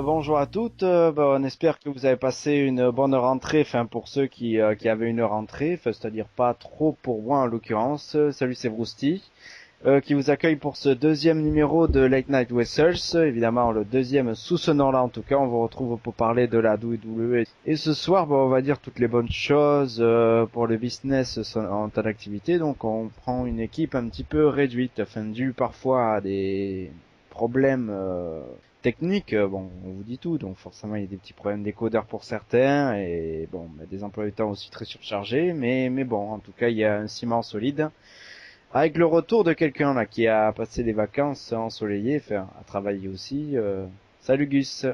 bonjour à toutes. On espère que vous avez passé une bonne rentrée, enfin pour ceux qui avaient une rentrée, enfin, c'est-à-dire pas trop pour moi en l'occurrence. Salut, c'est Vrousty, qui vous accueille pour ce deuxième numéro de Late Night Wrestlers, évidemment le deuxième sous ce nom-là en tout cas. On vous retrouve pour parler de la WWE. Et ce soir, on va dire toutes les bonnes choses pour le business en temps d'activité. Donc on prend une équipe un petit peu réduite, enfin due parfois à des problèmes techniques. Bon, on vous dit tout, donc forcément il y a des petits problèmes décodeurs pour certains et bon, des emplois du temps aussi très surchargés, mais bon, en tout cas il y a un ciment solide. Avec le retour de quelqu'un là qui a passé des vacances ensoleillées, enfin à travailler aussi. Salut Gus.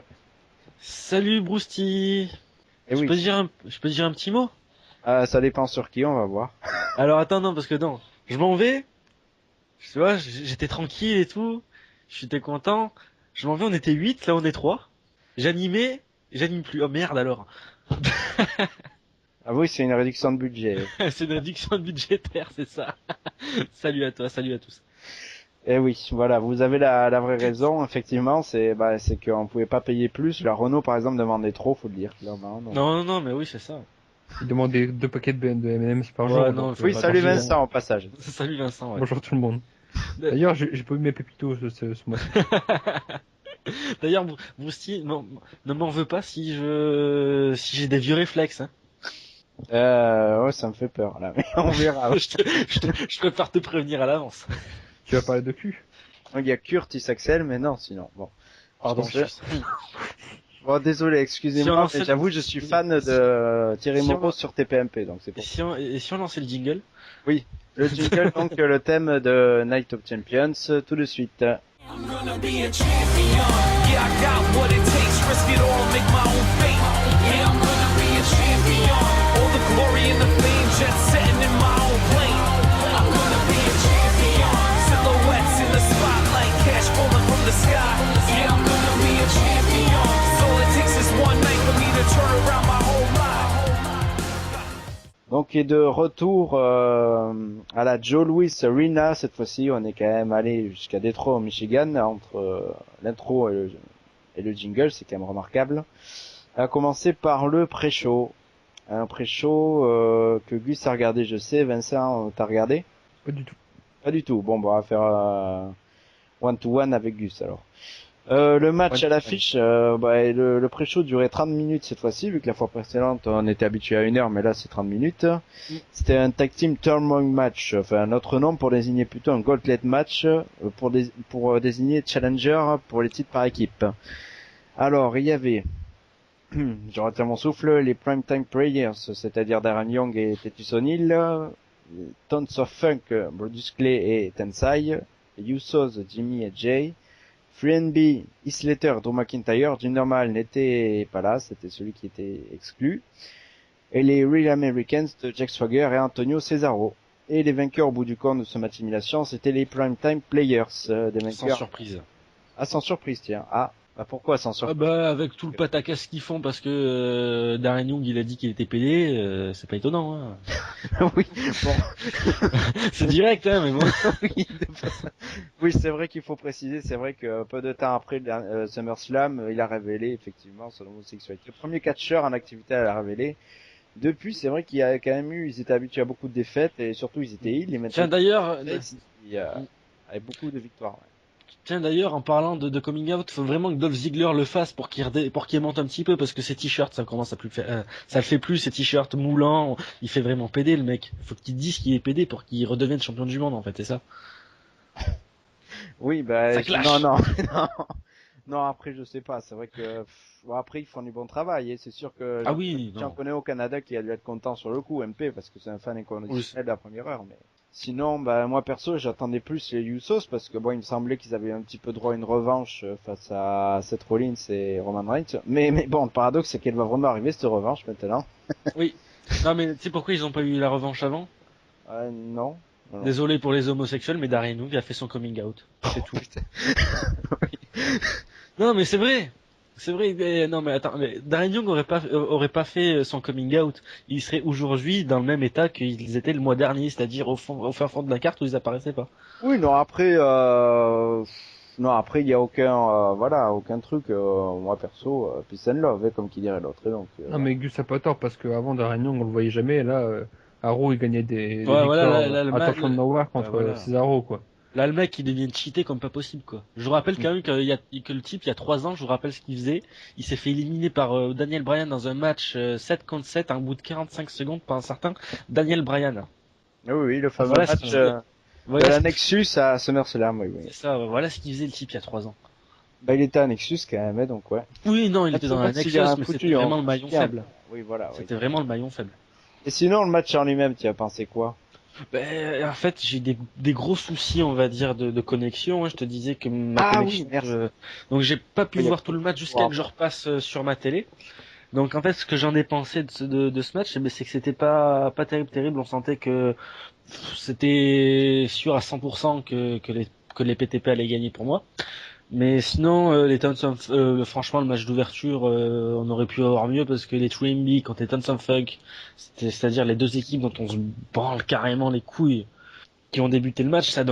Salut Brousty. Eh Je oui, peux te dire je peux te dire un petit mot? ça dépend sur qui, on va voir. Alors attends, non, parce que non, je m'en vais, tu vois, j'étais tranquille et tout, j'étais content, je m'en vais, on était 8, là on est 3. J'animais, j'anime plus, oh merde alors. Ah oui, c'est une réduction de budget. C'est une réduction budgétaire, c'est ça. Salut à toi, salut à tous. Eh oui, voilà, vous avez la vraie raison, effectivement, c'est qu'on pouvait pas payer plus. La Renault par exemple demandait trop, faut le dire clairement. Donc. Non, non, non, mais oui, c'est ça. Il demandait 2 paquets de M&M's par Ouais, jour. non, donc, faut Oui, pas salut grand-chose. Vincent au passage. Salut Vincent, ouais. bonjour tout le monde. D'ailleurs, j'ai pas eu mes pépitos ce mois-ci. D'ailleurs, Brousty, ne m'en veux pas si si j'ai des vieux réflexes, hein. Ouais, ça me fait peur là, mais on verra. Je préfère te prévenir à l'avance. Tu vas parler de cul? Il y a Curtis Axel, mais non, sinon, bon. Pardon. Bon, désolé, Si excusez-moi, on mais lançait j'avoue, le- je suis fan de Thierry si on- Moreau sur TPMP, donc c'est Et pour si on lançait le jingle? Oui, le jingle, donc le thème de Night of Champions, tout de suite. I'm gonna be a champion. Yeah, I got what it takes. Risk it all, make my own fate. Yeah, I'm gonna be a champion. All the glory and the fame, jet setting in my own plane. I'm gonna be a champion. Silhouettes in the spotlight, cash falling from the sky. Yeah, I'm gonna be a champion. So all it takes is one night for me to turn around my whole life. Donc, et de retour à la Joe Louis Arena, cette fois-ci, on est quand même allé jusqu'à Detroit, au Michigan, entre l'intro et le jingle, c'est quand même remarquable. On va commencer par le pré-show. Un pré-show que Gus a regardé, je sais. Vincent, t'as regardé? Pas du tout. Pas du tout. Bon, on va faire one-to-one avec Gus alors. Le match à l'affiche, le pré-show durait 30 minutes cette fois-ci, vu que la fois précédente on était habitué à 1 heure, mais là c'est 30 minutes. C'était un tag team tournament match, enfin un autre nom pour désigner plutôt un gauntlet match, pour désigner challenger pour les titres par équipe. Alors il y avait, je retiens mon souffle, les Primetime Players, c'est-à-dire Darren Young et Titus O'Neil, Tons of Funk, Brodus Clay et Tensai, les Usos, Jimmy et Jay, 3NB, Slater, Drew McIntyre, Jinder Mahal n'était pas là, c'était celui qui était exclu. Et les Real Americans de Jack Swagger et Antonio Cesaro. Et les vainqueurs au bout du compte de ce match d'élimination, c'était les Primetime Players, des Sans vainqueurs. surprise. Ah, sans surprise, tiens. Ah, pourquoi sans Ah surprise? bah, avec tout le pataquès qu'ils font parce que Darren Young il a dit qu'il était pédé, c'est pas étonnant, hein. Oui, bon. C'est direct, hein, mais bon. Oui, oui, c'est vrai qu'il faut préciser, c'est vrai que peu de temps après SummerSlam, il a révélé effectivement son homosexualité. Le premier catcheur en activité à l'a révélé. Depuis, c'est vrai qu'il y a quand même eu, ils étaient habitués à beaucoup de défaites et surtout ils étaient heal et maintenant Tiens d'ailleurs, il y a avec beaucoup de victoires. en parlant de coming out, faut vraiment que Dolph Ziggler le fasse pour qu'il monte un petit peu parce que ses t-shirts, ça commence à plus faire, ça le fait plus, ces t-shirts moulants, il fait vraiment pédé le mec. Faut qu'il dise qu'il est pédé pour qu'il redevienne champion du monde en fait, c'est ça. Oui, bah Ça clash. non, non. Non, après je sais pas, c'est vrai que bon, après ils font du bon travail et c'est sûr que Ah oui, j'en non. connais au Canada qui a dû être content sur le coup MP parce que c'est un fan inconditionnel Oui. de la première heure, mais sinon bah moi perso j'attendais plus les Usos parce que bon il me semblait qu'ils avaient un petit peu droit à une revanche face à Seth Rollins et Roman Reigns, mais bon le paradoxe c'est qu'elle va vraiment arriver cette revanche maintenant. Oui. Non mais tu sais pourquoi ils ont pas eu la revanche avant? Non. Non. Désolé pour les homosexuels, mais Darren Young a fait son coming out. C'est tout. Non mais c'est vrai. C'est vrai, non mais attends, mais Darren Young aurait pas fait son coming out. Il serait aujourd'hui dans le même état qu'ils étaient le mois dernier, c'est-à-dire au fin fond de la carte où ils apparaissaient pas. Oui, non, après, Non, après, il y a aucun truc, moi perso, peace and love, comme qui dirait l'autre, et donc, Non, mais Gus a pas tort, parce qu'avant Darren Young, on le voyait jamais, et là, Arrow, il gagnait des Ouais, voilà, victoires là, le à Torchon Nowhere ouais, contre voilà. Cesaro, quoi. Là, le mec, il devient cheaté comme pas possible, quoi. Je vous rappelle quand même que le type, il y a 3 ans, je vous rappelle ce qu'il faisait. Il s'est fait éliminer par Daniel Bryan dans un match 7 contre 7 à un bout de 45 secondes par un certain Daniel Bryan. oui, le fameux Voilà ce match, qu'il faisait. de Voilà la ce qu'il- Nexus à SummerSlam, oui. c'est ça, voilà ce qu'il faisait le type il y a 3 ans. Bah, il était à Nexus quand même, donc ouais. Oui, non, il Même était ce dans la match, il Nexus, a rien mais foutu, c'était hein. vraiment le maillon Bien. faible. Oui, voilà, oui. C'était vraiment le maillon faible. Et sinon, le match en lui-même, tu as pensé quoi? Ben, en fait, j'ai des gros soucis, on va dire, de connexion. Hein. Je te disais que ma Ah connexion, oui, merci. donc j'ai pas pu Oui, voir tout le match jusqu'à que je repasse sur ma télé. Donc en fait, ce que j'en ai pensé de ce match, eh ben, c'est que c'était pas terrible. On sentait que c'était sûr à 100% que les PTP allaient gagner pour moi. Mais sinon, franchement, le match d'ouverture, on aurait pu avoir mieux parce que les 3MB contre les Tons of Funk, c'est-à-dire les deux équipes dont on se branle carrément les couilles, qui ont débuté le match, ça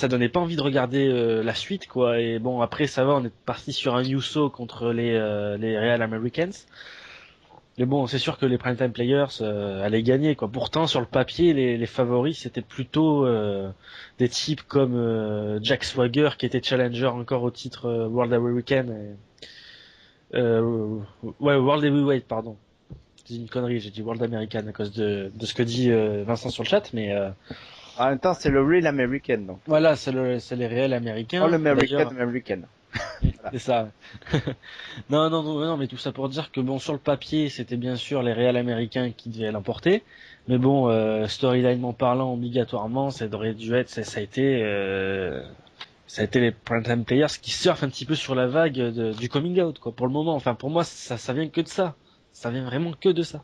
donnait pas envie de regarder la suite, quoi. Et bon, après, ça va, on est parti sur un Uso contre les Real Americans. Mais bon, c'est sûr que les Primetime Players allaient gagner, quoi. Pourtant, sur le papier, les favoris, c'était plutôt des types comme Jack Swagger, qui était challenger encore au titre World American. Ouais, World Heavyweight, pardon. C'est une connerie, j'ai dit World American à cause de ce que dit Vincent sur le chat, mais En même temps, c'est le Real American, donc. voilà, c'est les réels américains. All American D'ailleurs, American. c'est ça. non, mais tout ça pour dire que bon, sur le papier, c'était bien sûr les réels américains qui devaient l'emporter, mais bon, storylinement parlant, obligatoirement, ça aurait dû être, ça a été les Primetime Players qui surfent un petit peu sur la vague du coming out, quoi. Pour le moment, enfin pour moi, ça vient que de ça. Ça vient vraiment que de ça.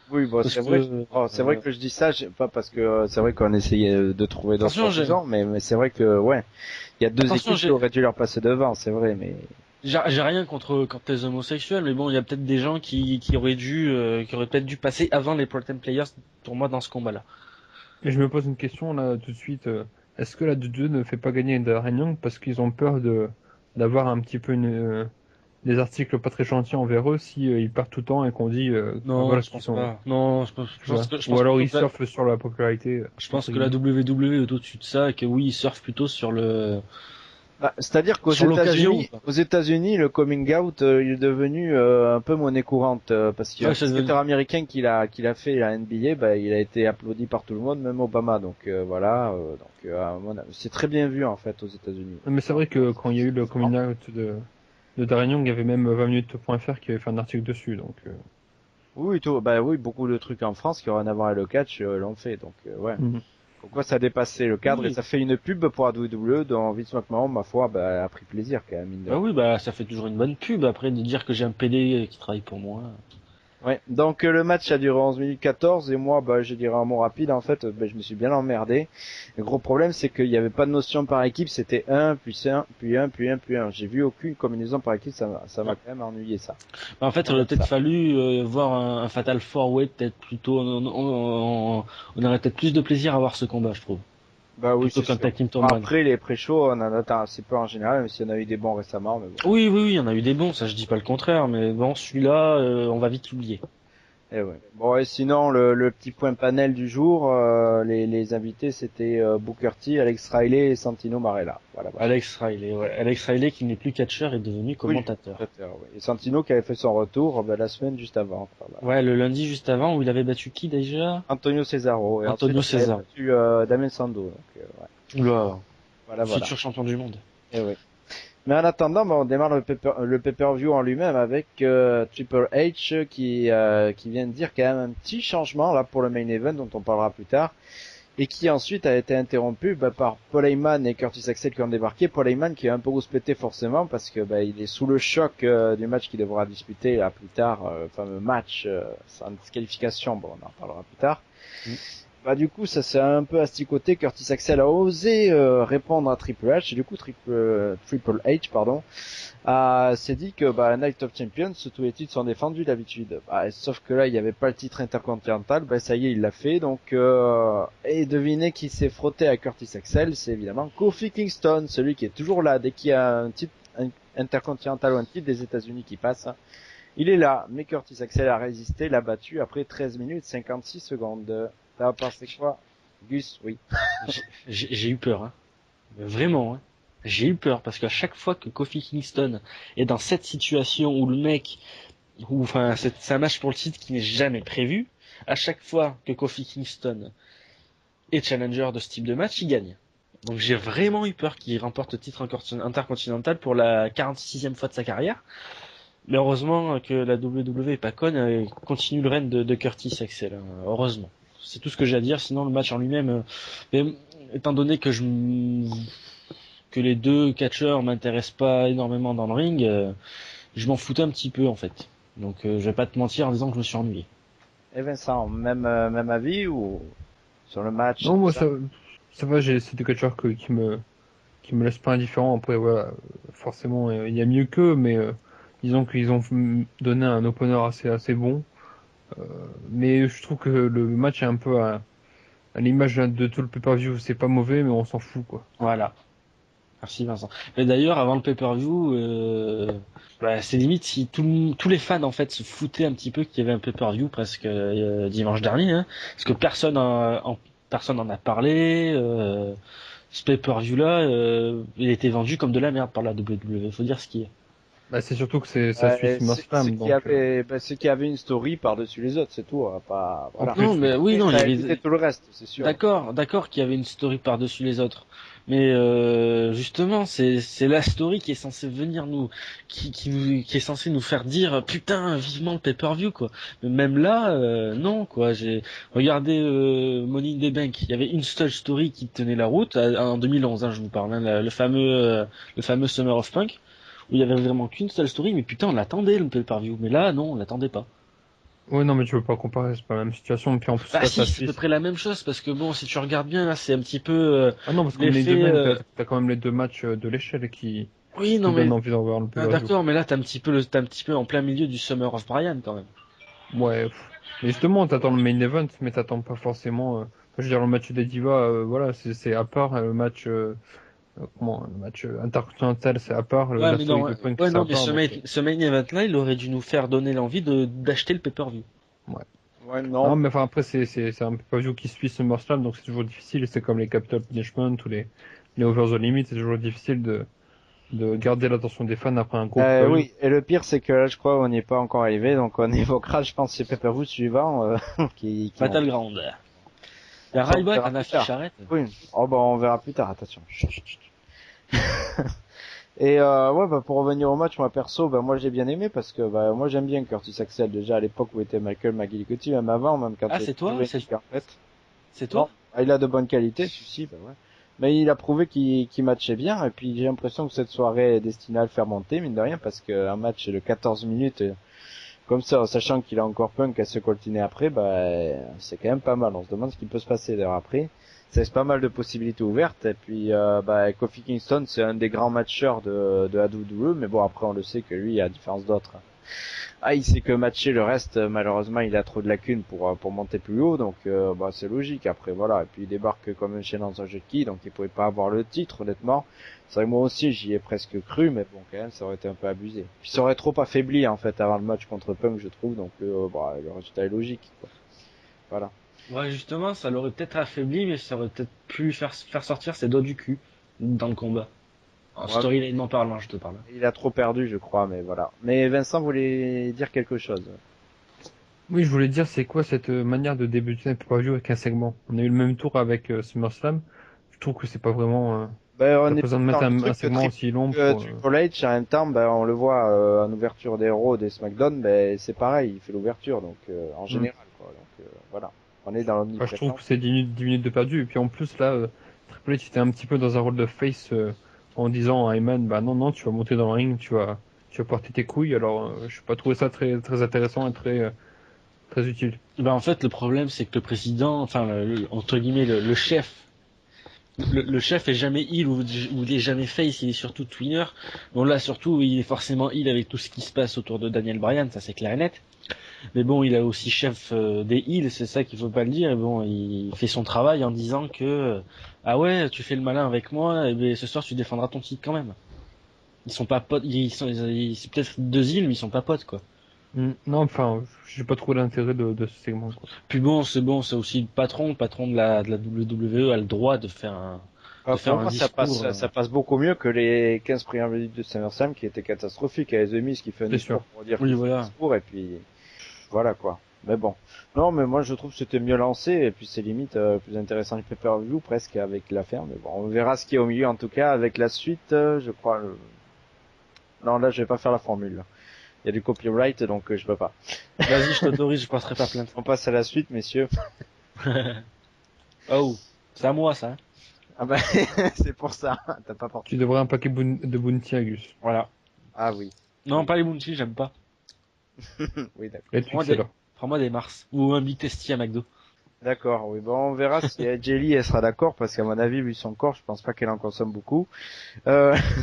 Oui, bon, Parce c'est vrai. que, C'est vrai que je dis ça, pas parce que c'est vrai qu'on essayait de trouver d'autres Attention, raisons, mais c'est vrai que ouais, il y a deux Attention, équipes qui auraient dû leur passer devant, c'est vrai, mais. j'ai rien contre les homosexuels, mais bon, il y a peut-être des gens qui auraient peut-être dû passer avant les Primetime Players pour moi dans ce combat-là. Et je me pose une question, là, tout de suite. Est-ce que la 2 ne fait pas gagner Darren Young parce qu'ils ont peur d'avoir un petit peu des articles pas très gentils envers eux si ils partent tout le temps et qu'on dit voilà je ce qu'ils pense sont. pas. Non, je Ou alors que ils surfent sur la popularité. je pense que la WWE est au-dessus de ça et que oui, ils surfent plutôt sur le. Bah, c'est-à-dire qu'aux Sur l'occasion, États-Unis, le coming out, il est devenu un peu monnaie courante parce qu'il y a Ouais, un c'est devenu- skateur américain qui l'a fait la NBA, bah, il a été applaudi par tout le monde, même Obama. Donc voilà, à mon avis, c'est très bien vu en fait aux États-Unis. Mais c'est vrai que quand il y a eu le coming out de Darren Young, il y avait même 20minutes.fr qui avait fait un article dessus. Donc Oui, beaucoup de trucs en France qui ont rien à voir avec le catch l'ont fait. Donc ouais. Mhm. Pourquoi ça a dépassé le cadre Oui. et ça fait une pub pour la WWE dont Vince McMahon, ma foi, a pris plaisir quand même. Mine de Bah rien. oui, bah ça fait toujours une bonne pub après de dire que j'ai un PD qui travaille pour moi. Ouais. Donc le match a duré 11 minutes 14 et moi, je dirais un mot rapide. En fait, je me suis bien emmerdé. Le gros problème, c'est qu'il n'y avait pas de notion par équipe. C'était 1, puis 1, puis 1, puis 1, puis 1. J'ai vu aucune combinaison par équipe. Ça m'a quand même ennuyé ça. Bah, en fait, il aurait peut-être fallu voir un Fatal 4-Way peut-être plutôt. On aurait peut-être plus de plaisir à voir ce combat, je trouve. Bah oui, Plutôt c'est qu'un sûr. tag team tournament. Après les pré-shows, on en attend assez peu en général, même s'il y en a eu des bons récemment. Mais bon. Oui, il y en a eu des bons, ça je dis pas le contraire, mais bon, celui-là, on va vite l'oublier. Et ouais. Bon, et sinon, le petit point panel du jour, les invités, c'était Booker T, Alex Riley et Santino Marella. Voilà. Alex Riley qui n'est plus catcheur est devenu commentateur. Ouais. Et Santino qui avait fait son retour la semaine juste avant. Voilà. Ouais, le lundi juste avant où il avait battu qui déjà? Antonio Cesaro. Et Antonio ensuite, il avait Cesaro. battu Damien Sandow. Donc, ouais. Oula, Voilà. futur champion du monde. Et ouais. Mais en attendant, on démarre le pay-per-view en lui-même avec Triple H qui vient de dire quand même un petit changement là pour le main event dont on parlera plus tard et qui ensuite a été interrompu par Paul Heyman et Curtis Axel qui ont débarqué. Paul Heyman qui est un peu rouspété forcément parce que il est sous le choc du match qu'il devra disputer là plus tard, le fameux match sans disqualification. Bon, on en parlera plus tard. Bah du coup ça s'est un peu asticoté. Curtis Axel a osé répondre à Triple H et du coup Triple H pardon s'est dit que bah Night of Champions tous les titres sont défendus d'habitude. Bah, sauf que là il n'y avait pas le titre intercontinental. Bah ça y est il l'a fait donc et devinez qui s'est frotté à Curtis Axel, c'est évidemment Kofi Kingston, celui qui est toujours là dès qu'il y a un titre intercontinental ou un titre des États-Unis qui passe. Il est là, mais Curtis Axel a résisté, l'a battu après 13 minutes 56 secondes. T'as pensé quoi, Gus? Oui. J'ai eu peur, hein. Vraiment, hein. J'ai eu peur parce qu'à chaque fois que Kofi Kingston est dans cette situation où le mec, enfin, c'est un match pour le titre qui n'est jamais prévu. À chaque fois que Kofi Kingston est challenger de ce type de match, il gagne. Donc j'ai vraiment eu peur qu'il remporte le titre intercontinental pour la 46e fois de sa carrière. Mais heureusement que la WWE est pas conne et continue le règne de Curtis Axel. Hein. Heureusement. C'est tout ce que j'ai à dire. Sinon, le match en lui-même, étant donné que que les deux catcheurs m'intéressent pas énormément dans le ring, je m'en foutais un petit peu en fait. Donc je vais pas te mentir en disant que je me suis ennuyé. Et Vincent, même avis ou sur le match? Non, moi, ça va, c'est des catcheurs qui me laissent pas indifférent. Après, voilà, forcément, il y a mieux qu'eux, mais disons qu'ils ont donné un opener assez bon. Mais je trouve que le match est un peu à l'image de tout le pay-per-view. C'est pas mauvais, mais on s'en fout, quoi. Voilà. Merci Vincent. Mais d'ailleurs, avant le pay-per-view, c'est limite si tous les fans en fait se foutaient un petit peu qu'il y avait un pay-per-view presque dimanche dernier, hein, parce que personne en a parlé. Ce pay-per-view là, il était vendu comme de la merde par la WWE. Faut dire ce qui est. Bah, c'est surtout que ça suit SummerSlam. C'est qu'il y avait une story par-dessus les autres, c'est tout. Pas, voilà. Non, mais oui, non, il y avait tout le reste, c'est sûr. D'accord qu'il y avait une story par-dessus les autres. Mais justement, c'est la story qui est censée venir qui est censée nous faire dire putain vivement le pay-per-view quoi. Mais même là, non quoi. J'ai regardé Money in the Bank. Il y avait une seule story qui tenait la route en 2011, hein, je vous parle, hein, le fameux Summer of Punk où il y avait vraiment qu'une seule story. Mais putain, on l'attendait le pay-per-view. Mais là, non, on l'attendait pas. Ouais, non, mais tu veux pas comparer, c'est pas la même situation. Puis en plus, bah si, c'est à peu près la même chose, parce que bon, si tu regardes bien, là, c'est un petit peu... ah non, parce que les deux t'as quand même les deux matchs de l'échelle qui donnent envie d'en voir le plus. D'accord, mais là, t'es un petit peu en plein milieu du Summer of Brian, quand même. Ouais, mais justement, t'attends le main event, mais t'attends pas forcément... je veux dire, le match des Divas, voilà, c'est à part, le match... le match intercontinental, c'est à part. Ouais, mais non, ce main event-là, il aurait dû nous faire donner l'envie d'acheter le pay-per-view. Ouais, non. Mais enfin, après, c'est un pay-per-view qui suit SummerSlam, donc c'est toujours difficile. C'est comme les Capital Punishment ou les Over the Limit, c'est toujours difficile de garder l'attention des fans après un gros oui, et le pire, c'est que là, je crois, on n'y est pas encore arrivé, donc on évoquera, je pense, ces pay-per-view suivants, qui Battleground. Il y a Ryback en affiche, arrête. Oui. Oh, bah, on verra plus tard, attention. Et pour revenir au match, moi perso, moi j'ai bien aimé parce que moi j'aime bien Curtis Axel déjà à l'époque où était Michael McGillicuddy, même avant, même quand c'est toi, c'est toi. Il a de bonnes qualités, celui-ci, ouais. Mais il a prouvé qu'il matchait bien et puis j'ai l'impression que cette soirée est destinée à le faire monter mine de rien parce qu'un match de 14 minutes comme ça, en sachant qu'il a encore Punk à se coltiner après, c'est quand même pas mal. On se demande ce qui peut se passer d'ailleurs après. Ça laisse pas mal de possibilités ouvertes. Et puis, Kofi Kingston, c'est un des grands matcheurs de la WWE, mais bon, après, on le sait que lui, à différence d'autres, il sait que matcher le reste, malheureusement, il a trop de lacunes pour monter plus haut, donc, c'est logique. Après, voilà. Et puis, il débarque comme un chien dans un jeu de qui, donc il pouvait pas avoir le titre, honnêtement. C'est vrai que moi aussi, j'y ai presque cru, mais bon, quand même, ça aurait été un peu abusé. Puis, ça aurait trop affaibli, en fait, avant le match contre Punk, je trouve, donc, le résultat est logique, quoi. Voilà. Ouais, justement, ça l'aurait peut-être affaibli, mais ça aurait peut-être pu faire sortir ses doigts du cul dans le combat. En storyline parlant, je te parle. Il a trop perdu, je crois, mais voilà. Mais Vincent voulait dire quelque chose. Oui, je voulais dire, c'est quoi cette manière de débuter un pay-per-view avec un segment? On a eu le même tour avec SummerSlam. Je trouve que c'est pas vraiment... on a besoin de mettre un segment aussi long. Triple H, en même temps, on le voit en ouverture des Raw, des SmackDown, c'est pareil, il fait l'ouverture, donc en général, quoi. Donc voilà. On est dans l'omniprésence. Je trouve que c'est 10 minutes de perdu. Et puis en plus, là, Triple H était un petit peu dans un rôle de face en disant à Heyman, non, tu vas monter dans le ring, tu vas porter tes couilles. Alors, je n'ai pas trouvé ça très, très intéressant et très très utile. Ben, en fait, le problème, c'est que le président, enfin, entre guillemets, le chef, le chef est jamais heal ou il est jamais face, il est surtout twinner. Bon, là, surtout, il est forcément heal avec tout ce qui se passe autour de Daniel Bryan, ça c'est clair et net. Mais bon, il a aussi chef des heals, c'est ça qu'il faut pas le dire. Et bon, il fait son travail en disant que, ah ouais, tu fais le malin avec moi, et ben, ce soir, tu défendras ton titre quand même. Ils sont pas potes, c'est peut-être 2 heals, mais ils sont pas potes, quoi. Non, enfin, j'ai pas trop l'intérêt de ce segment, quoi. Puis bon, c'est aussi le patron de la WWE a le droit de faire un, de faire Pour un moi, discours. ça passe beaucoup mieux que les 15 premières minutes de SummerSlam qui étaient catastrophiques avec The Miz qui fait un C'est discours sûr. pour dire Oui, qu'il fait voilà. un discours et puis voilà quoi. Mais bon. Non, mais moi je trouve que c'était mieux lancé et puis c'est limite plus intéressant le pay-per-view presque avec l'affaire. Mais bon, on verra ce qui est au milieu en tout cas avec la suite, je crois. Non, là je vais pas faire la formule. Là. Il y a du copyright donc je peux pas. Vas-y, je t'autorise, je passerai pas plainte. On passe à la suite, messieurs. Oh, c'est à moi ça. Hein. Ah bah c'est pour ça. T'as pas porté. Tu devrais un paquet de Bounty à Gus. Voilà. Ah oui. Non, pas les Bounty, j'aime pas. Oui d'accord. Et tu Moi, c'est là. Prends-moi des Mars ou un Big Testy à McDo. D'accord, oui. Bon, on verra si Jelly elle sera d'accord parce qu'à mon avis, vu son corps, je pense pas qu'elle en consomme beaucoup.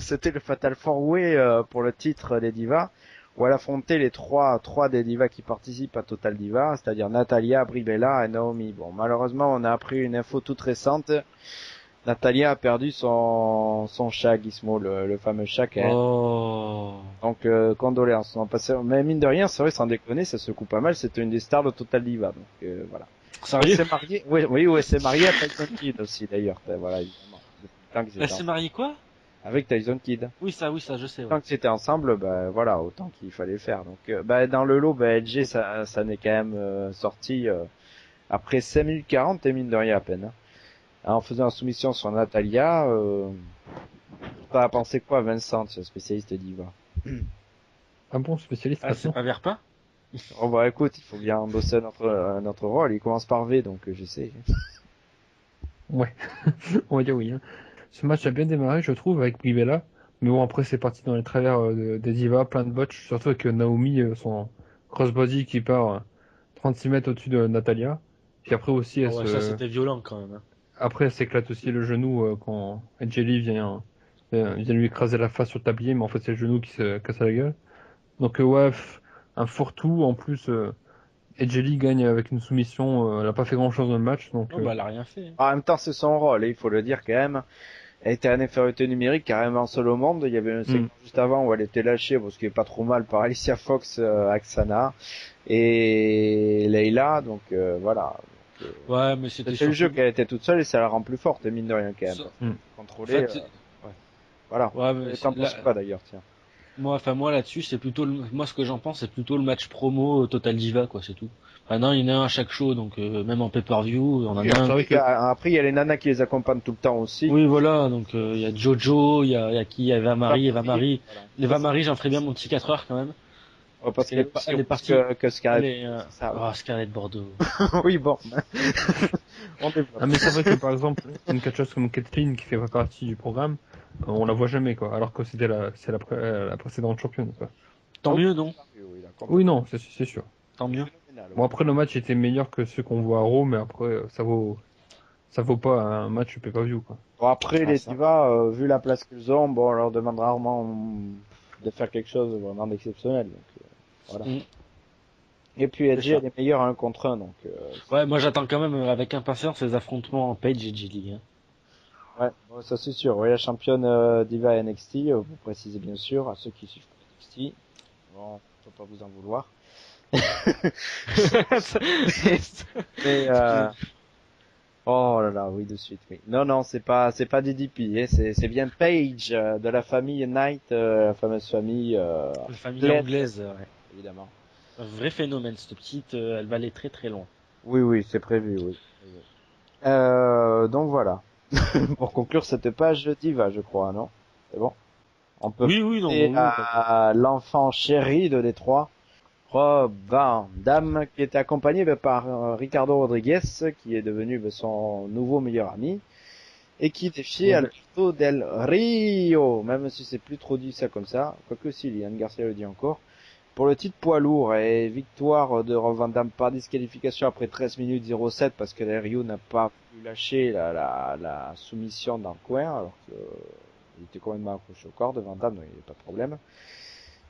C'était le Fatal 4-Way pour le titre des Divas, où elle affrontait les trois des Divas qui participent à Total Divas, c'est-à-dire Natalia, Brie Bella et Naomi. Bon, malheureusement, on a appris une info toute récente. Natalia a perdu son chat Gizmo, le fameux chat qu'elle. Oh. Donc condoléances. Mais mine de rien, c'est vrai, sans déconner, ça se coupe pas mal. C'était une des stars de Total Divas, donc voilà. Sérieux? Elle s'est mariée, oui, s'est mariée à Tyson Kidd aussi d'ailleurs. Voilà, évidemment. Depuis le temps qu'ils Elle étaient s'est mariée quoi? avec Tyson Kidd. Oui, ça, je sais. Ouais. Tant qu'ils étaient ensemble, bah voilà, autant qu'il fallait le faire. Donc, dans le lot, LG, ça n'est quand même sorti après 5 minutes 40 et mine de rien à peine. Hein. En faisant la soumission sur Natalia, t'as pensé quoi, Vincent, spécialiste diva? Un bon spécialiste Ah, c'est maintenant. pas Verpa? Oh bah écoute, il faut bien endosser notre rôle. Il commence par V, donc je sais. Ouais, on va dire oui. Hein. Ce match a bien démarré, je trouve, avec Brie Bella. Mais bon, après, c'est parti dans les travers des divas, plein de botches. Surtout avec Naomi, son crossbody qui part 36 mètres au-dessus de Natalia. Puis après aussi, Oh, ouais, ça c'était violent quand même. Hein. après, elle s'éclate aussi le genou quand Jelly vient lui écraser la face sur le tablier, mais en fait, c'est le genou qui se casse la gueule. Donc, ouais, un fourre-tout. En plus, Jelly gagne avec une soumission. Elle a pas fait grand-chose dans le match. Donc, Oh, bah, elle a rien fait. Hein. En même temps, c'est son rôle, il faut le dire quand même. Elle était en infériorité numérique, carrément seule au monde. Il y avait un segment juste avant où elle était lâchée, parce qu'il est pas trop mal par Alicia Fox, Aksana et Leila. Donc voilà. Ouais, mais c'était C'est le jeu qu'elle était toute seule et ça la rend plus forte, mine de rien quand même. Ça- Contrôler. En fait, ouais. Voilà. ouais, mais T'en penses pas d'ailleurs, tiens. moi là-dessus, c'est plutôt moi ce que j'en pense, c'est plutôt le match promo Total Diva, quoi, c'est tout. Maintenant, il y en a un à chaque show, donc même en pay-per-view, on en Et a c'est un. vrai que Après, il y a les nanas qui les accompagnent tout le temps aussi. Oui, voilà, donc il y a Jojo, il y a qui, il y a Eva Marie. Voilà. Eva Marie, j'en ferais bien mon petit 4 heures quand même. Oh, parce Elle est partie. que Scarlett. Elle est, c'est ça, ouais. oh, Scarlett Bordeaux. Oui, bon. On développe. ah, mais c'est vrai que par exemple, une catcheuse comme Kathleen qui fait pas partie du programme, on la voit jamais, quoi. Alors que c'était la précédente championne, quoi. Tant mieux, non? Oui, d'accord. Oui, non, c'est sûr. Tant mieux. Bon, après, le match était meilleur que ceux qu'on voit à Raw, mais après, ça vaut pas un match pay-per-view, quoi. Bon, après, les ça. divas, vu la place qu'ils ont, bon, on leur demande rarement de faire quelque chose de vraiment d'exceptionnel. Donc, voilà. Mm. Et puis, Edge, C'est ça. elle est meilleure à 1 contre 1, donc, Ouais, moi j'attends quand même avec impatience les affrontements en Page et Gilly. Hein. ouais, bon, ça c'est sûr. Oui, la championne diva NXT, vous précisez bien sûr, à ceux qui suivent NXT. Bon, faut pas vous en vouloir. Mais, oh là là, oui, de suite, oui. Non, c'est pas DDP, hein, c'est bien Paige, de la famille Knight, la fameuse famille, La famille Glenn. anglaise, ouais. évidemment. Un vrai phénomène, cette petite, elle va aller très très loin. Oui, c'est prévu, oui. Donc voilà. Pour conclure cette page diva, je crois, non? C'est bon? On peut Oui, non. passer oui, à l'enfant chéri de Détroit, Rob Van Dam, qui était accompagné par Ricardo Rodriguez, qui est devenu son nouveau meilleur ami, et qui défiait Alberto Del Rio, même si c'est plus trop dit ça comme ça, quoique si, Liane Garcia le dit encore, pour le titre poids lourd et victoire de Rob Van Dam par disqualification après 13 minutes 07 parce que Del Rio n'a pas pu lâcher la soumission dans le coin alors que il était complètement accroché au corps de Van Dam, donc il n'y a pas de problème.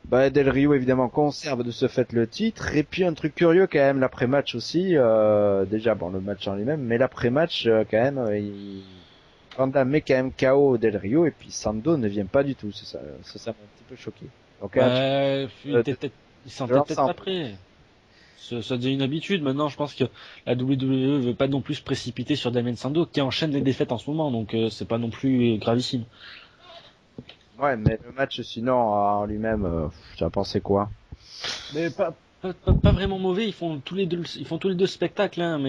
Bah, Del Rio évidemment conserve de ce fait le titre et puis un truc curieux quand même l'après-match aussi, déjà bon le match en lui-même, mais l'après-match quand même Van Dam met quand même KO Del Rio et puis Sando ne vient pas du tout, ça m'a un petit peu choqué. Donc il sentait peut-être pas prêt. Ça devient une habitude. Maintenant, je pense que la WWE veut pas non plus se précipiter sur Damien Sandow, qui enchaîne les défaites en ce moment, donc c'est pas non plus gravissime. Ouais, mais le match sinon en lui-même, tu as pensé quoi? Mais pas vraiment mauvais. Ils font tous les deux spectacles, hein.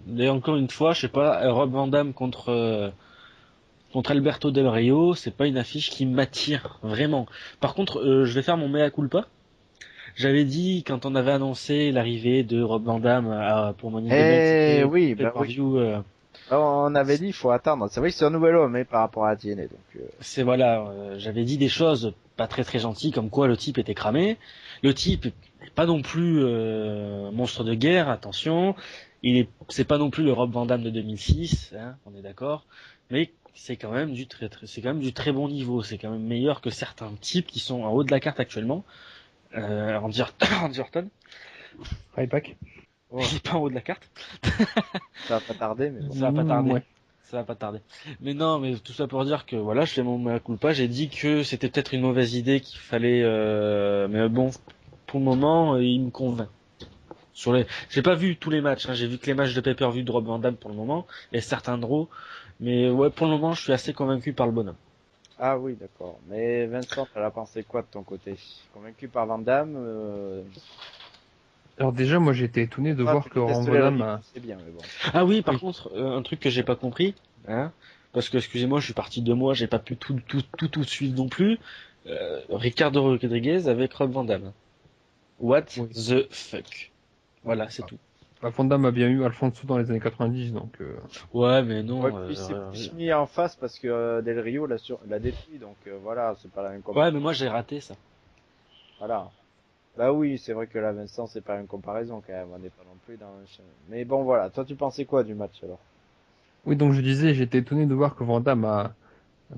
Mais encore une fois, je sais pas, Rob Van Dam contre Alberto Del Rio, c'est pas une affiche qui m'attire vraiment. Par contre, je vais faire mon mea culpa. J'avais dit quand on avait annoncé l'arrivée de Rob Van Dam pour Money in the Bank, oui, bah oui. On avait dit il faut attendre. C'est vrai que c'est un nouvel homme mais par rapport à TNA donc. C'est voilà, j'avais dit des choses pas très très gentilles comme quoi le type était cramé. Le type est pas non plus monstre de guerre, attention. C'est pas non plus le Rob Van Dam de 2006, hein, on est d'accord. Mais c'est quand même du très bon niveau. C'est quand même meilleur que certains types qui sont en haut de la carte actuellement. Randy Orton. Ryback. Oh. Il est pas en haut de la carte. Ça va pas tarder, mais bon. Ça va pas tarder. Ouais. Ça va pas tarder. Mais non, mais tout ça pour dire que voilà, je fais mon mea culpa. J'ai dit que c'était peut-être une mauvaise idée qu'il fallait, mais bon, pour le moment, il me convainc. J'ai pas vu tous les matchs, hein. J'ai vu que les matchs de pay-per-view de Rob Van Dam pour le moment et certains draws. Mais ouais, pour le moment, je suis assez convaincu par le bonhomme. Ah oui, d'accord. Mais Vincent, t'as pensé quoi de ton côté? Convaincu par Van Damme Alors déjà, moi j'ai été étonné de voir que Van Damme c'est bien, mais bon. Ah oui, par contre, un truc que j'ai pas compris, hein, parce que excusez-moi, je suis parti 2 mois, j'ai pas pu tout suivre non plus. Ricardo Rodriguez avec Rob Van Damme. What the fuck? Voilà, c'est tout. Van Damme a bien eu Alfonso dans les années 90, donc. Ouais, mais non. Ouais, puis c'est plus mis en face parce que Del Rio l'a détruit, donc voilà, c'est pas la même comparaison. Ouais, mais moi j'ai raté ça. Voilà. Bah oui, c'est vrai que là, Vincent, c'est pas une comparaison quand même, on n'est pas non plus dans. Mais bon, voilà. Toi, tu pensais quoi du match alors? Oui, donc je disais, j'étais étonné de voir que Van Damme a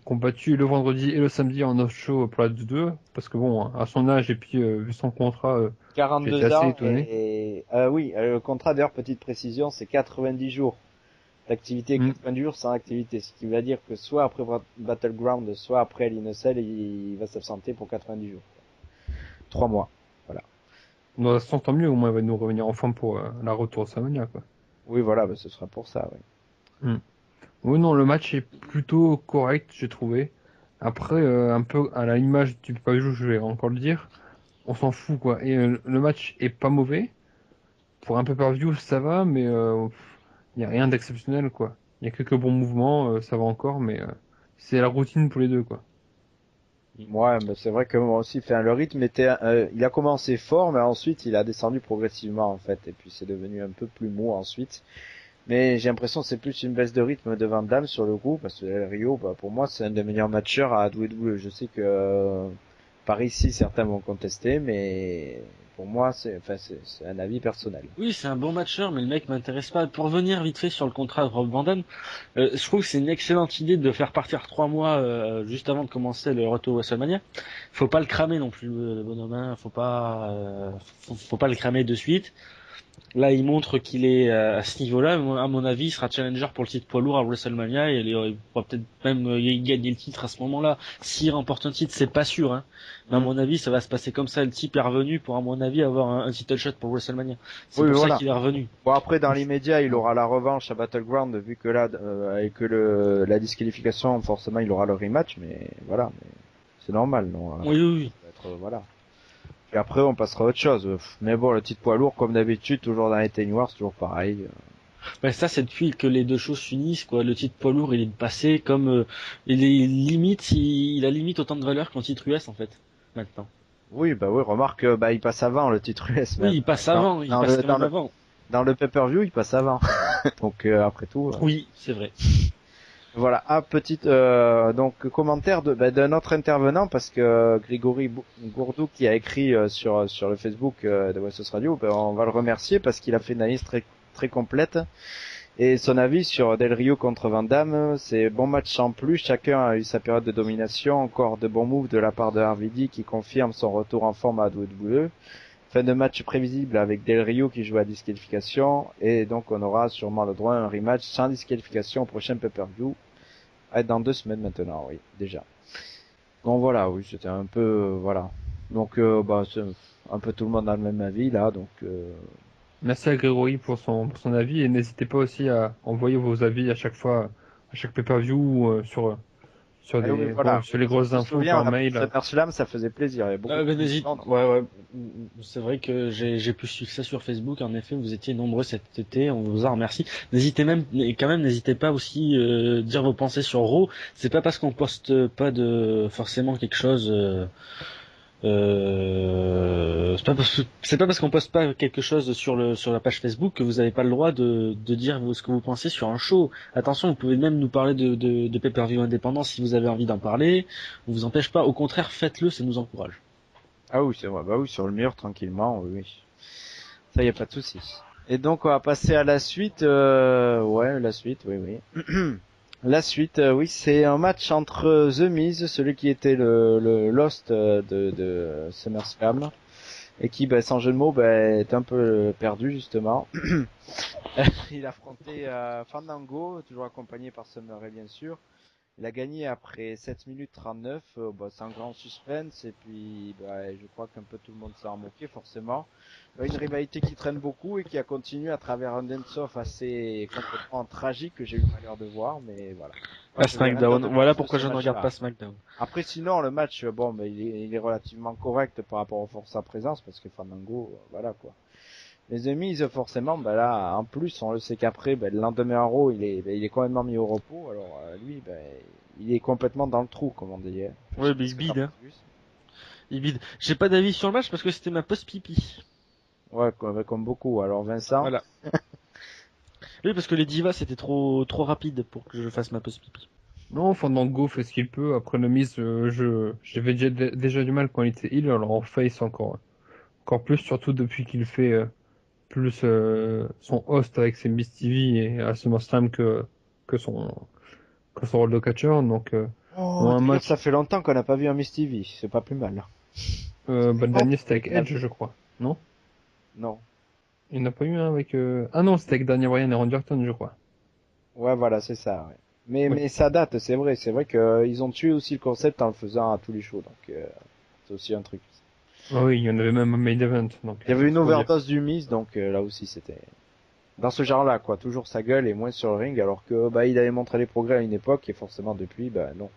combattu le vendredi et le samedi en off-show pour la 2, parce que bon, à son âge et puis vu son contrat, 42 j'étais assez ans étonné. et oui, le contrat d'ailleurs, petite précision, c'est 90 jours d'activité et 90 jours sans activité, ce qui veut dire que soit après Battleground, soit après l'Innocel, il va s'absenter pour 90 jours. 3 mois, voilà. Non, ça tant mieux, au moins il va nous revenir en forme pour la retour de Samania, quoi. Oui, voilà, bah, ce sera pour ça, oui. Oui, non, le match est plutôt correct, j'ai trouvé. Après, un peu à l'image du pay-per-view, je vais encore le dire, on s'en fout, quoi. Et le match est pas mauvais. Pour un pay-per-view, ça va, mais il n'y a rien d'exceptionnel, quoi. Il y a quelques bons mouvements, ça va encore, mais c'est la routine pour les deux, quoi. Ouais, mais c'est vrai que moi aussi, le rythme était, il a commencé fort, mais ensuite il a descendu progressivement en fait, et puis c'est devenu un peu plus mou ensuite. Mais j'ai l'impression que c'est plus une baisse de rythme de Van Damme sur le coup, parce que Rio, bah, pour moi, c'est un des meilleurs matcheurs à WWE. Je sais que par ici, certains vont contester, mais pour moi, c'est un avis personnel. Oui, c'est un bon matcheur, mais le mec m'intéresse pas. Pour revenir vite fait sur le contrat de Rob Van Damme, je trouve que c'est une excellente idée de faire partir 3 mois juste avant de commencer le retour WrestleMania. Faut pas le cramer non plus, le bonhomme. Hein. Faut pas le cramer de suite. Là, il montre qu'il est à ce niveau-là. À mon avis, il sera challenger pour le titre poids lourd à WrestleMania et il pourra peut-être même gagner le titre à ce moment-là. S'il remporte un titre, c'est pas sûr. Hein. Mais à mon avis, ça va se passer comme ça. Le type est revenu pour, à mon avis, avoir un title shot pour WrestleMania. C'est pour ça qu'il est revenu. Bon, après, dans l'immédiat, il aura la revanche à Battleground, vu que là, avec la disqualification, forcément, il aura le rematch, mais voilà. Mais c'est normal, non? Oui. Ça va être, voilà. Et après, on passera à autre chose. Mais bon, le titre poids lourd, comme d'habitude, toujours dans les Ten Wars, toujours pareil. Ben ça, c'est depuis que les deux choses s'unissent, quoi. Le titre poids lourd, il est passé comme, il a limite autant de valeur qu'un titre US, en fait, maintenant. Oui, remarque, il passe avant le titre US. Oui, il passe avant, Dans le pay-per-view, il passe avant. Donc, après tout. Oui, c'est vrai. Voilà, petite donc commentaire d'un autre intervenant parce que Grégory Gourdou qui a écrit sur le Facebook de Westos Radio, on va le remercier parce qu'il a fait une analyse très très complète et son avis sur Del Rio contre Van Damme, c'est bon match en plus, chacun a eu sa période de domination, encore de bons moves de la part de RVD qui confirme son retour en forme à WWE. Fin de match prévisible avec Del Rio qui joue à disqualification et donc on aura sûrement le droit à un rematch sans disqualification au prochain pay-per-view. Dans 2 semaines maintenant, oui, déjà. Bon voilà, oui, c'était un peu voilà. Donc c'est un peu tout le monde a le même avis là, donc Merci à Grégory pour son avis et n'hésitez pas aussi à envoyer vos avis à chaque fois, à chaque pay-per-view ou sur oui, voilà. sur les grosses infos par mail. Slam, ça faisait plaisir. Il y avait beaucoup n'hésite. Ouais. C'est vrai que j'ai pu suivre ça sur Facebook. En effet, vous étiez nombreux cet été. On vous en remercie. N'hésitez pas aussi dire vos pensées sur Raw. C'est pas parce qu'on poste pas forcément quelque chose. C'est pas parce qu'on poste pas quelque chose sur la page Facebook que vous n'avez pas le droit de dire ce que vous pensez sur un show. Attention, vous pouvez même nous parler de pay-per-view indépendant si vous avez envie d'en parler. On vous empêche pas. Au contraire, faites-le, ça nous encourage. Ah oui, c'est vrai. Bah oui, sur le mur, tranquillement, oui. Ça, y a pas de souci. Et donc, on va passer à la suite. La suite, oui. La suite, oui, c'est un match entre The Miz, celui qui était le Lost de SummerSlam, et qui, sans jeu de mots, est un peu perdu justement. Il affrontait Fandango, toujours accompagné par Summer Rae bien sûr. Il a gagné après 7 minutes 39, sans grand suspense, et puis je crois qu'un peu tout le monde s'en moqué forcément. Une rivalité qui traîne beaucoup et qui a continué à travers un dance-off assez complètement tragique que j'ai eu le malheur de voir, mais voilà. Pas SmackDown, voilà pourquoi je ne regarde pas SmackDown. Après sinon, le match, il est relativement correct par rapport à sa présence, parce que Fandango, voilà quoi. Les Miz, forcément, là, en plus, on le sait qu'après, le lendemain en Raw, il est complètement mis au repos. Alors, lui, il est complètement dans le trou, comme on dit. Ouais, mais il bide, hein. Il bide. J'ai pas d'avis sur le match parce que c'était ma post pipi. Ouais, comme beaucoup. Alors, Vincent. Voilà. Oui, parce que les divas, c'était trop rapide pour que je fasse ma post pipi. Non, Fandango fait ce qu'il peut. Après le Miz, j'avais déjà du mal quand il était heal, alors en face encore plus, surtout depuis qu'il fait plus son host avec ses Miss TV et à SummerSlam que son rôle de catcheur. Donc un match... ça fait longtemps qu'on n'a pas vu un Miss TV, c'est pas plus mal. Le dernier c'était avec Edge, je crois. Non. Il n'y en a pas eu un avec ah non, c'était avec Daniel Bryan et Randy Orton, je crois. Ouais, voilà, c'est ça. Ouais. Mais ça date, c'est vrai que ils ont tué aussi le concept en le faisant à tous les shows, donc c'est aussi un truc. Ah oui, il y en avait même un main event. Donc, il y avait une overdose du Miz, donc là aussi c'était dans ce genre-là, quoi. Toujours sa gueule et moins sur le ring, alors que il avait montré les progrès à une époque et forcément depuis, non.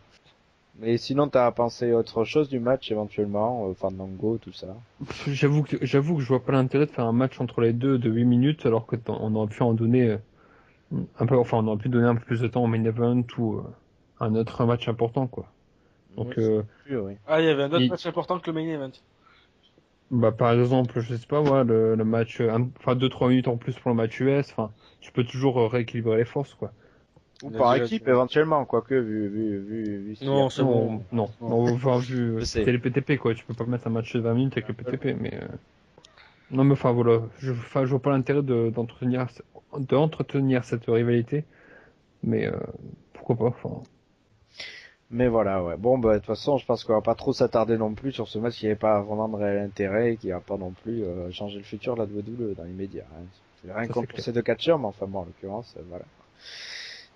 Mais sinon, t'as pensé autre chose du match éventuellement, Fandango, tout ça. J'avoue que je vois pas l'intérêt de faire un match entre les deux de 8 minutes, alors que on aurait pu en donner on aurait pu donner un peu plus de temps au main event ou un autre match important, quoi. Donc oui. Ah, il y avait un autre match important que le main event. Par exemple, je sais pas moi, le match, 2-3 minutes en plus pour le match US, tu peux toujours rééquilibrer les forces, quoi. Ou par équipe éventuellement, quoique vu. Non, c'est bon. Non, vu c'était les PTP, quoi. Tu peux pas mettre un match de 20 minutes avec le PTP, mais non, mais voilà, je vois pas l'intérêt d'entretenir cette rivalité, mais pourquoi pas. Mais voilà, ouais. Bon, de toute façon, je pense qu'on va pas trop s'attarder non plus sur ce match qui n'avait pas vraiment de réel intérêt et qui va pas non plus changer le futur de la WWE dans les médias. Hein. C'est rien contre ces deux catcheurs, mais enfin bon, en l'occurrence, voilà.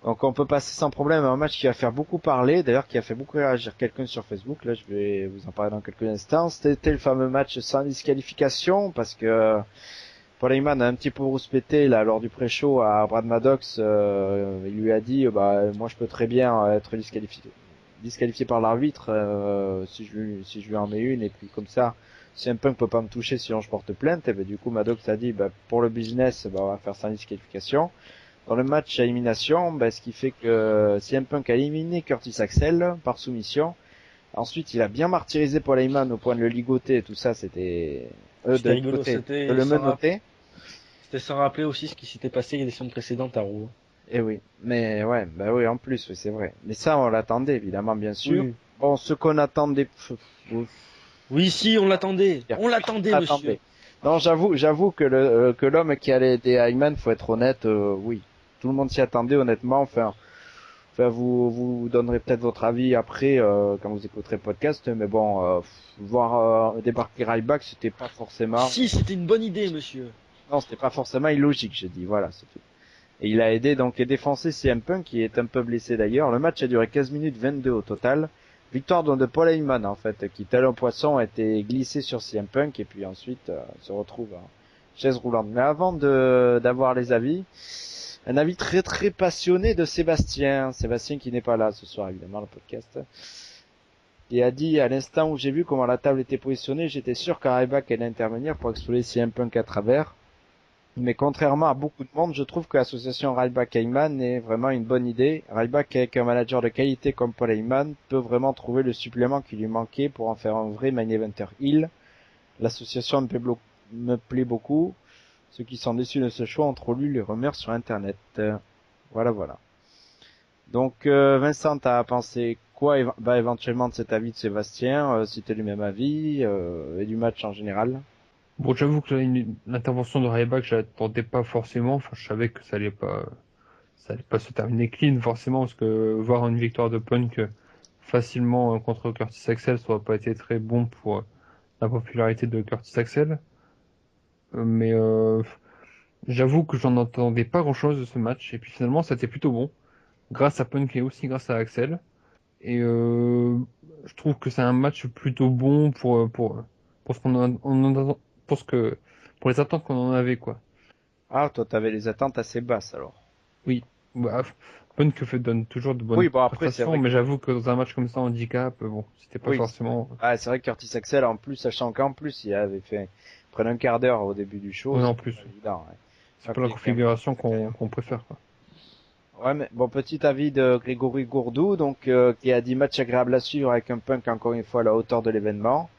Donc on peut passer sans problème à un match qui va faire beaucoup parler, d'ailleurs qui a fait beaucoup réagir quelqu'un sur Facebook. Là, je vais vous en parler dans quelques instants. C'était le fameux match sans disqualification parce que Paul Heyman a un petit peu rouspété là lors du pré-show à Brad Maddox. Il lui a dit, moi je peux très bien être disqualifié par l'arbitre si je lui en mets une, et puis comme ça CM Punk peut pas me toucher sinon je porte plainte. Et du coup Maddox a dit pour le business on va faire sans disqualification. Dans le match à élimination, ce qui fait que CM Punk a éliminé Curtis Axel par soumission. Ensuite il a bien martyrisé Paul Heyman au point de le ligoter et tout ça, c'était rigolo, de le menotter. C'était sans rappeler aussi ce qui s'était passé les semaines précédentes à Raw. Et oui, mais ouais, bah oui, en plus, oui, c'est vrai. Mais ça, on l'attendait, évidemment, bien sûr. Oui. Bon, ce qu'on attendait, Oui, si, on l'attendait. Bien. On l'attendait, monsieur. attendez. Non, j'avoue que l'homme qui allait aider Ayman, faut être honnête, oui. Tout le monde s'y attendait, honnêtement. Enfin, vous donnerez peut-être votre avis après, quand vous écouterez le podcast, mais bon, voir débarquer Ryback, c'était pas forcément, Si, c'était une bonne idée, monsieur. non, c'était pas forcément illogique, j'ai dit, voilà, c'est tout. Et il a aidé donc et défoncé CM Punk qui est un peu blessé d'ailleurs. Le match a duré 15 minutes 22 au total. Victoire donc de Paul Heyman en fait, qui tel un poisson a été glissé sur CM Punk et puis ensuite se retrouve en chaise roulante. Mais avant d'avoir les avis, un avis très très passionné de Sébastien qui n'est pas là ce soir évidemment le podcast. Il a dit à l'instant où j'ai vu comment la table était positionnée, j'étais sûr qu'Ryback allait intervenir pour exploser CM Punk à travers. Mais contrairement à beaucoup de monde, je trouve que l'association Ryback-Heyman est vraiment une bonne idée. Ryback, avec un manager de qualité comme Paul Heyman, peut vraiment trouver le supplément qui lui manquait pour en faire un vrai main eventer heel. L'association me plaît beaucoup. Ceux qui sont déçus de ce choix ont trop lu les rumeurs sur Internet. Voilà. Donc, Vincent, t'as pensé quoi éventuellement de cet avis de Sébastien, si t'es du même avis, et du match en général? Bon, j'avoue que l'intervention de Ryback, je l'attendais pas forcément. Enfin, je savais que ça allait pas se terminer clean forcément, parce que voir une victoire de Punk facilement contre Curtis Axel, ça aurait pas été très bon pour la popularité de Curtis Axel. Mais j'avoue que j'en entendais pas grand-chose de ce match, et puis finalement, ça a été plutôt bon, grâce à Punk et aussi grâce à Axel. Et je trouve que c'est un match plutôt bon pour ce pour les attentes qu'on en avait, quoi. Ah, toi, t'avais les attentes assez basses alors. Oui, bah, Punk donne toujours de bonnes Oui, bon après c'est prestations, vrai mais j'avoue que dans un match comme ça, handicap, bon, c'était pas Oui. forcément. Ah, c'est vrai que Curtis Axel, en plus, sachant qu'en plus, il avait fait près d'un quart d'heure au début du show. Oui, en c'est plus. pas évident, ouais. C'est pas la configuration qu'on préfère, quoi. Ouais, mais bon, petit avis de Grégory Gourdou, donc, qui a dit match agréable à suivre avec un Punk encore une fois à la hauteur de l'événement.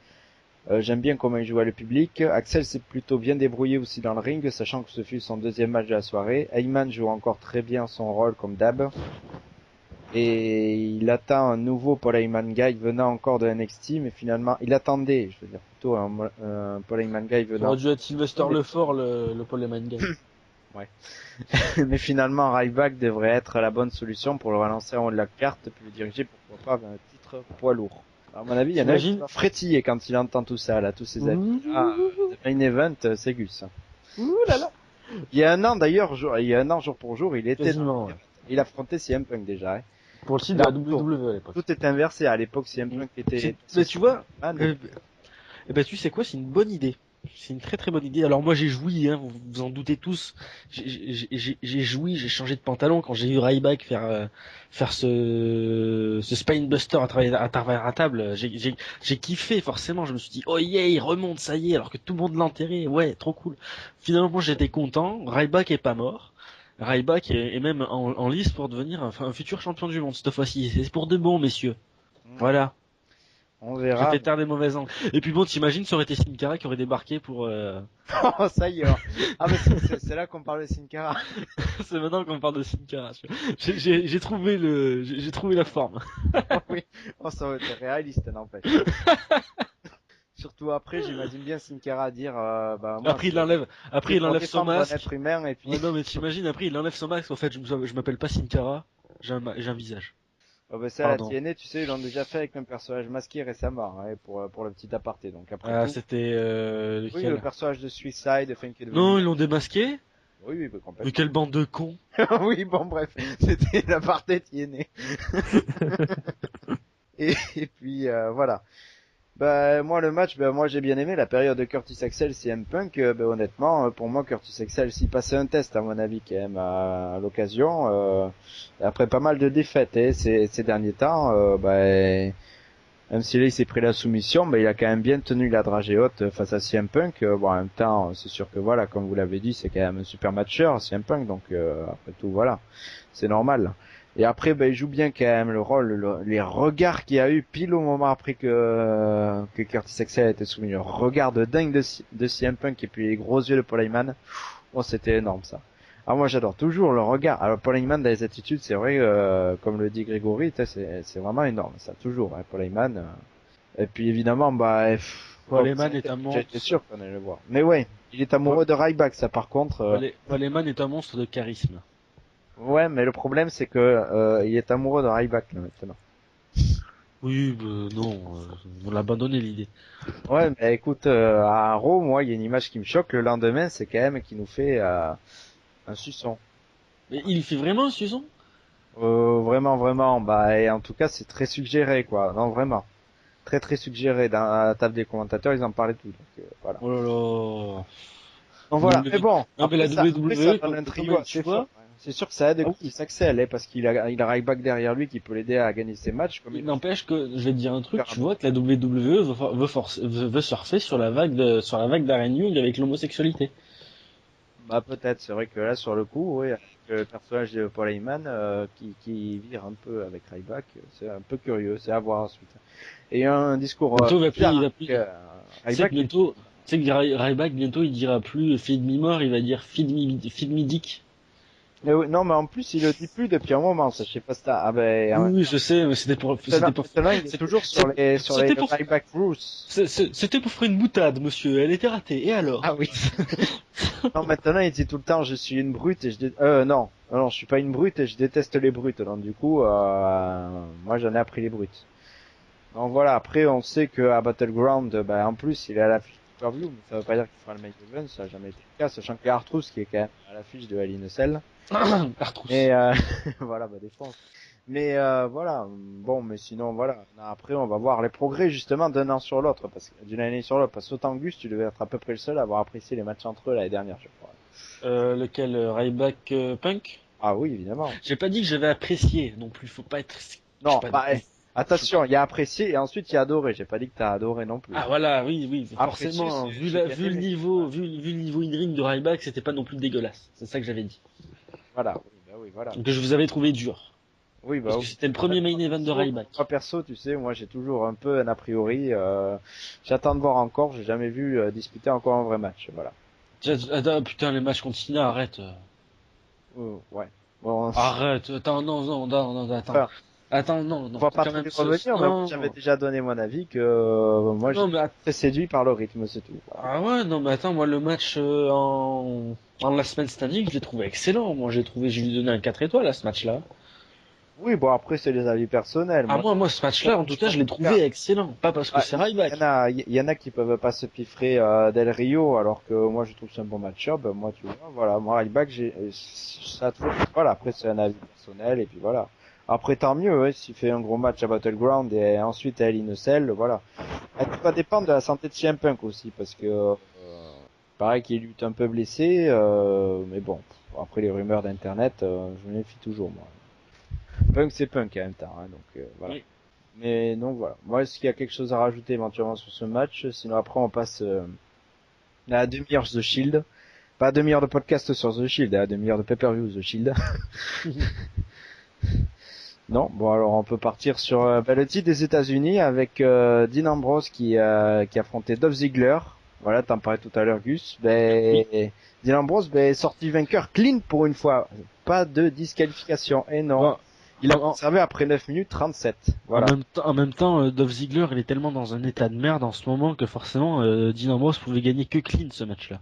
J'aime bien comment il joue à le public. Axel s'est plutôt bien débrouillé aussi dans le ring, sachant que ce fut son deuxième match de la soirée. Heyman joue encore très bien son rôle comme d'hab. Et il attend un nouveau Paul Heyman guy venant encore de NXT, mais finalement, il attendait, je veux dire plutôt un Paul Heyman guy Ça venant. aurait dû être Sylvester Lefort, le Paul Heyman guy. Mais finalement, Ryback devrait être la bonne solution pour le relancer en haut de la carte, puis le diriger pourquoi pas vers un titre poids lourd. À mon avis, il y en a qui va frétiller quand il entend tout ça, là, tous ces avis. Ah, le main event, c'est Gus. Ouh là là. Il y a un an d'ailleurs, jour pour jour, il était Quasiment, ouais. Il affrontait CM Punk déjà. Hein. Pour le site de la WWE à l'époque. Tout est inversé. À l'époque, CM Punk était... Mais tu vois, tu sais quoi, c'est une bonne idée. C'est une très très bonne idée. Alors moi j'ai joui, hein, vous vous en doutez tous. J'ai joui, j'ai changé de pantalon quand j'ai vu Ryback faire ce Spinebuster à travers la table. J'ai kiffé forcément. Je me suis dit oh yeah, il remonte, ça y est, alors que tout le monde l'enterrait. Ouais, trop cool. Finalement j'étais content. Ryback est pas mort. Ryback est même en lice pour devenir un futur champion du monde cette fois-ci. C'est pour de bon, messieurs. Voilà. On verra. J'ai fait taire des mauvaises angles. Et puis bon, t'imagines, ça aurait été Sin Cara qui aurait débarqué pour... Oh, ça y est. Ah, mais c'est là qu'on parle de Sin Cara. C'est maintenant qu'on parle de Sin Cara. J'ai trouvé la forme. Oui. Oh, ça aurait été réaliste, n'empêche. Surtout après, j'imagine bien Sin Cara dire, moi, après il enlève son masque. Être humain, et puis... Ouais, non, mais t'imagines, après il enlève son masque. En fait, je m'appelle pas Sin Cara. J'ai un visage. Oh bah ça, la TNA, tu sais, ils l'ont déjà fait avec un personnage masqué récemment, hein, pour le petit aparté. Donc après tout... c'était oui, le personnage de Suicide, Non, ils l'ont démasqué. Oui, complètement. Mais quelle bande de cons. Oui, bon, bref, c'était l'aparté TNA. et puis, voilà. Bah, moi, le match, moi, j'ai bien aimé la période de Curtis Axel, CM Punk. Honnêtement, pour moi, Curtis Axel, s'il passait un test, à mon avis, quand même, à l'occasion, après pas mal de défaites, ces derniers temps, même si là, il s'est pris la soumission, il a quand même bien tenu la dragée haute face à CM Punk. En même temps, c'est sûr que voilà, comme vous l'avez dit, c'est quand même un super matcheur, CM Punk, donc, après tout, voilà. C'est normal. Et après, il joue bien quand même le rôle, les regards qu'il y a eu pile au moment après que Curtis Axel a été soumis. Le regard de dingue de CM Punk et puis les gros yeux de Paul Heyman. Oh, c'était énorme, ça. Ah, moi, j'adore toujours le regard. Alors, Paul Heyman dans les attitudes, c'est vrai, comme le dit Grégory, c'est vraiment énorme, ça, toujours, hein, Paul Heyman. Et puis, évidemment, bah, Paul Heyman est un j'étais monstre. sûr qu'on allait le voir. Mais ouais, il est amoureux de Ryback, ça, par contre. Paul Heyman est un monstre de charisme. Ouais, mais le problème, c'est que, il est amoureux de Ryback, là, maintenant. Oui, non, on l'a abandonné l'idée. Ouais, mais écoute, à Raw, moi, il y a une image qui me choque. Le lendemain, c'est quand même qu'il nous fait un suçon. Mais il fait vraiment un Susan? Vraiment, vraiment. Bah, et en tout cas, c'est très suggéré, quoi. Non, vraiment. Très, très suggéré. Dans la table des commentateurs, ils en parlaient tout. Donc, voilà. Oh là là. Donc voilà. Mais- Mais bon, Non, mais la après, ça WWE, donne un quand trio même, assez tu vois. fort. Ouais. C'est sûr que ça aide Ah oui. qu'il s'accèle, hein, parce qu'il a Ryback derrière lui qui peut l'aider à gagner ses matchs. Comme Il n'empêche que, je vais te dire un truc, tu vois que la WWE veut surfer sur la vague d'Aren Young avec l'homosexualité. Bah peut-être, c'est vrai que là sur le coup, oui, avec le personnage de Paul Heyman qui vire un peu avec Ryback, c'est un peu curieux, c'est à voir ensuite. Et un discours Bientôt, bizarre, il va plus, tu sais que bientôt, tu sais que Ryback, bientôt, il dira plus feed me more, il va dire feed me dick. Mais oui, non mais en plus il le dit plus depuis un moment, ça je sais pas si t'as... Ah ben Oui, oui, je sais, mais c'était pour maintenant, il est toujours sur les Ryback rules. C'était pour faire une boutade, monsieur, elle était ratée, et alors? Ah oui. Non, maintenant il dit tout le temps je suis une brute et non, je suis pas une brute et je déteste les brutes. Donc du coup, moi j'en ai appris les brutes. Donc voilà, après on sait que à Battleground, en plus il est à l'affiche de Pay-Per-View, mais ça veut pas dire qu'il fera le main event, ça a jamais été le cas, sachant que Artruth qui est quand même à l'affiche de Hell in a Cell. Artrousse. Et voilà, défense. Mais voilà, bon, mais sinon voilà. Après on va voir les progrès justement d'un an sur l'autre, parce que d'une année sur l'autre, parce qu'autant Gus, tu devais être à peu près le seul à avoir apprécié les matchs entre eux l'année dernière, je crois. Lequel, Ryback, Punk? Ah oui, évidemment. J'ai pas dit que j'avais apprécié, non plus, faut pas être... Non, je sais pas, attention, il y a apprécié et ensuite il y a adoré. J'ai pas dit que t'as adoré non plus. Ah voilà, oui, Apprécié, forcément, c'est- vu j'ai le bien aimé. niveau, vu le niveau in-ring de Ryback, c'était pas non plus dégueulasse. C'est ça que j'avais dit. Voilà, oui, voilà. Que je vous avais trouvé dur. Oui, Parce que oui. c'était le premier main event de Ryback. Moi perso, tu sais, moi j'ai toujours un peu un a priori. J'attends de voir encore. J'ai jamais vu disputer encore un vrai match. Voilà. Attends, putain, les matchs continus, arrête. Ouais. Bon, Arrête, attends, non, attends. Enfin, Attends, non, on va pas quand trop même y revenir. Mais non. moi, j'avais déjà donné mon avis que moi Non, mais j'étais très séduit par le rythme, c'est tout. Voilà. ah ouais, non, mais attends, moi, le match en last man standing, je l'ai trouvé excellent. Moi, je lui ai donné un 4 étoiles à ce match-là. Oui, bon après c'est des avis personnels. Ah, moi, ce match-là, en tout cas, je l'ai trouvé excellent. Pas parce que c'est Ryback. Il y en a qui peuvent pas se piffrer Del Rio, alors que moi je trouve que c'est un bon match-up. Moi, tu vois, voilà, moi Ryback, ça trouve, voilà, après c'est un avis personnel, et puis voilà. Après, tant mieux, ouais, s'il fait un gros match à Battleground et ensuite à Hell in a Cell, voilà. Et tout va dépendre de la santé de CM Punk aussi, parce que, pareil qu'il lutte un peu blessé, mais bon, après les rumeurs d'internet, je me méfie toujours, moi. Punk c'est Punk en même temps, hein, donc voilà. Oui. Mais non, voilà. Moi, est-ce qu'il y a quelque chose à rajouter éventuellement sur ce match? Sinon après on passe à la demi-heure The Shield. Pas à demi-heure de podcast sur The Shield, à la demi-heure de pay-per-view The Shield. Non, bon alors on peut partir sur le titre des États-Unis avec Dean Ambrose qui affrontait Dolph Ziggler. Voilà, t'en parlais tout à l'heure Gus. Dean Ambrose est sorti vainqueur clean pour une fois. Pas de disqualification. Et non. Bon, Il a conservé après 9 minutes 37. Voilà. En même temps, Dolph Ziggler, il est tellement dans un état de merde en ce moment que forcément, Dean Ambrose pouvait gagner que clean ce match-là.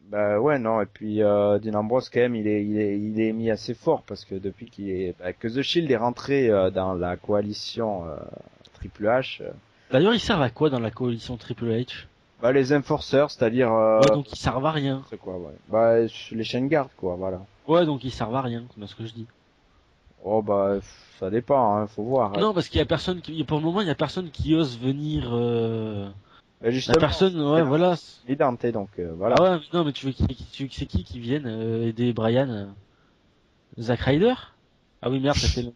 Bah ouais, non, et puis Dean Ambrose quand même il est mis assez fort parce que depuis que The Shield est rentré dans la coalition Triple H, D'ailleurs, ils servent à quoi dans la coalition Triple H? les enforceurs, c'est-à-dire Ouais, donc ils servent à rien. c'est quoi, ouais. Les chaînes gardes quoi, voilà. Ouais, donc ils servent à rien, c'est ce que je dis. Oh ça dépend, hein, faut voir. Non, parce qu'il y a personne pour le moment, il y a personne qui ose venir. Bah, La justement, personne, ouais, voilà. il est denté, donc voilà. Ah ouais, mais non, mais tu veux c'est qui vienne aider Brian? Zack Ryder? Ah oui, merde, ça fait long.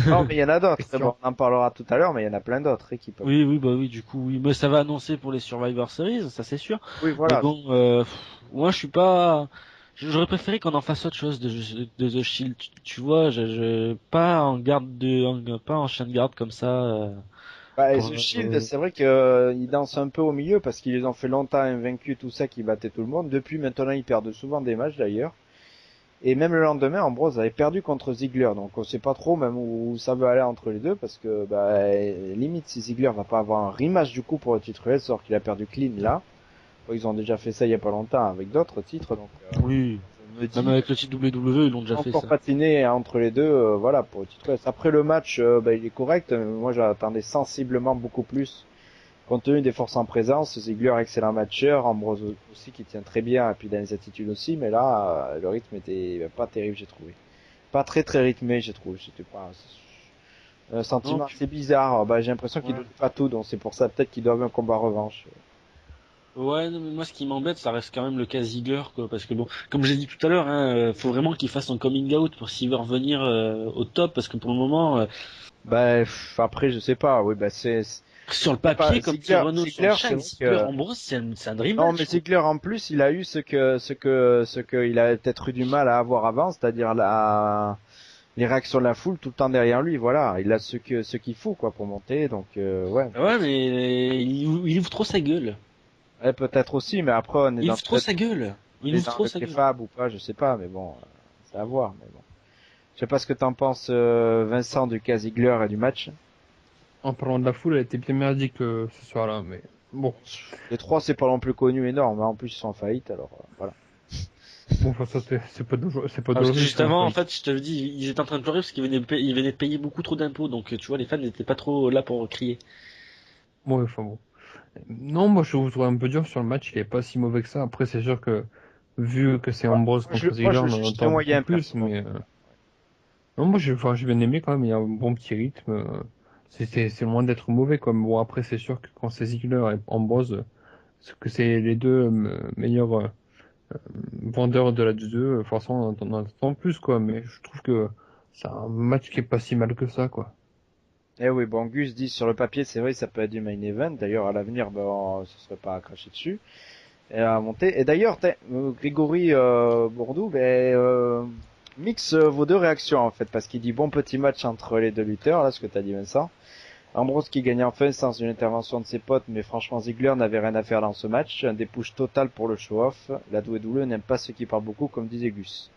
Non, mais il y en a d'autres. Bon, on en parlera tout à l'heure, mais il y en a plein d'autres qui peuvent. Oui, bah oui, du coup, oui. Mais ça va annoncer pour les Survivor Series, ça c'est sûr. Oui, voilà. Mais bon, moi je suis pas. J'aurais préféré qu'on en fasse autre chose de The Shield. Tu vois, pas en pas en chien de garde comme ça. The Shield, c'est vrai qu'ils dansent un peu au milieu parce qu'ils les ont fait longtemps invaincus, tout ça, qui battaient tout le monde. Depuis maintenant, ils perdent souvent des matchs d'ailleurs. Et même le lendemain, Ambrose avait perdu contre Ziggler, donc on sait pas trop même où ça veut aller entre les deux, parce que limite si Ziggler va pas avoir un rematch du coup pour le titre US, alors qu'il a perdu clean là. Bon, ils ont déjà fait ça il y a pas longtemps avec d'autres titres, donc Oui. je me dis Même avec le titre WWE, ils l'ont déjà fait encore ça. patiner entre les deux, voilà pour le titre US. Après le match, il est correct, mais moi j'attendais sensiblement beaucoup plus. Compte tenu des forces en présence, Ziggler excellent matcheur, Ambrose aussi qui tient très bien, et puis dans les attitudes aussi, mais là, le rythme était pas terrible, j'ai trouvé. Pas très très rythmé, j'ai trouvé. C'était pas un sentiment Non, assez bizarre. J'ai l'impression qu'ils Ouais. donnent pas tout, donc c'est pour ça peut-être qu'ils doivent un combat revanche. Ouais, non, mais moi, ce qui m'embête, ça reste quand même le cas Ziggler, quoi, parce que bon, comme j'ai dit tout à l'heure, hein, faut vraiment qu'il fasse un coming out pour s'il veut revenir au top, parce que pour le moment, Après, je sais pas. Oui, sur le c'est pas papier, comme dit Renault sur le Ziggler, c'est chat, vrai Ziggler que Ambrose, c'est un dream non, match, mais quoi. Ziggler en plus, il a eu ce que il a peut-être eu du mal à avoir avant, c'est-à-dire les réactions de la foule tout le temps derrière lui. Voilà, il a ce qu'il faut quoi pour monter. Donc ouais. Ouais, mais il ouvre trop sa gueule. Ouais, peut-être aussi, mais après on est Il dans ouvre trop sa gueule. on Il est ouvre dans trop le sa gueule. préfab ou pas, je sais pas, mais bon, c'est à voir. Mais bon. Je sais pas ce que t'en penses, Vincent, du cas Ziggler et du match. En parlant de la foule, elle était bien merdique ce soir-là, mais bon. Les trois, c'est pas non plus connu énorme, hein. En plus ils sont en faillite, alors voilà. Bon, enfin, ça, c'est pas c'est pas Ah, parce que d'aujourd'hui, juste ça, avant, en enfin. fait, je te le dis, ils étaient en train de pleurer parce ils venaient de payer beaucoup trop d'impôts, donc tu vois, les fans n'étaient pas trop là pour crier. Bon, ouais, enfin bon. Non, moi, je vous trouve un peu dur sur le match, il est pas si mauvais que ça. Après, c'est sûr que, vu que c'est Ouais. Ambrose contre Moi, Ziggler, je on le en juge très entend beaucoup moyen, plus, perso. mais, non, moi, j'ai bien aimé quand même, il y a un bon petit rythme, c'est loin d'être mauvais, quoi. Mais bon, après, c'est sûr que quand c'est Ziggler et Ambrose, que c'est les deux meilleurs vendeurs de la 2, forcément, on en attend plus, quoi. Mais je trouve que c'est un match qui est pas si mal que ça, quoi. Eh oui, bon, Gus dit sur le papier, c'est vrai, ça peut être du main event. D'ailleurs, à l'avenir, ce serait pas à cracher dessus et à monter. Et d'ailleurs, Grégory Bourdou, mixe vos deux réactions en fait, parce qu'il dit bon petit match entre les deux lutteurs, là, ce que t'as dit Vincent. Ambrose qui gagne enfin sans une intervention de ses potes, mais franchement Ziggler n'avait rien à faire dans ce match. Un dépush total pour le show-off. La WWE n'aime pas ceux qui parlent beaucoup, comme disait Gus.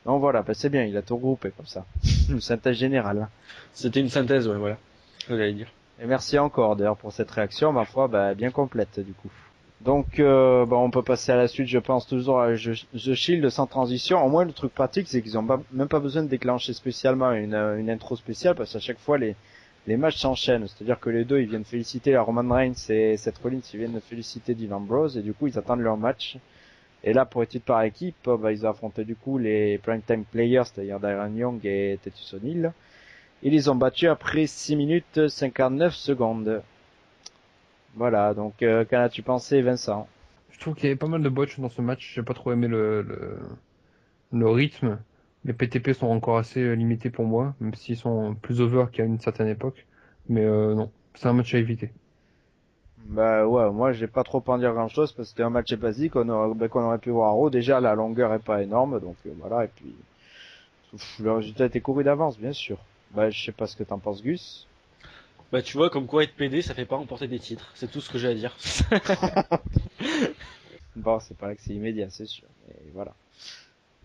Donc voilà, c'est bien, il a tout regroupé comme ça. Une synthèse générale. C'était une synthèse, ouais, voilà. J'allais dire. Et merci encore d'ailleurs pour cette réaction, ma foi, bien complète du coup. Donc on peut passer à la suite, je pense toujours à The Shield sans transition. Au moins le truc pratique, c'est qu'ils ont même pas besoin de déclencher spécialement une intro spéciale, parce qu'à chaque fois les matchs s'enchaînent. C'est-à-dire que les deux, ils viennent féliciter la Roman Reigns et Seth Rollins, ils viennent féliciter Dean Ambrose, et du coup ils attendent leur match. Et là, pour être par équipe, ils ont affronté du coup les Primetime Players, c'est-à-dire Darren Young et Titus O'Neil. Ils les ont battus après 6 minutes 59 secondes. Voilà, donc qu'en as-tu pensé, Vincent? Je trouve qu'il y avait pas mal de botches dans ce match. J'ai pas trop aimé le rythme. Les PTP sont encore assez limités pour moi, même s'ils sont plus over qu'à une certaine époque. Mais non, c'est un match à éviter. Bah ouais, moi j'ai pas trop à en dire grand-chose parce que c'était un match basique qu'on aurait pu voir à Raw. Déjà la longueur est pas énorme, donc voilà, et puis le résultat était couru d'avance, bien sûr. Je sais pas ce que t'en penses, Gus. Bah, tu vois, comme quoi être PD, ça fait pas remporter des titres. C'est tout ce que j'ai à dire. Bon, c'est pas là que c'est immédiat, c'est sûr. Et voilà.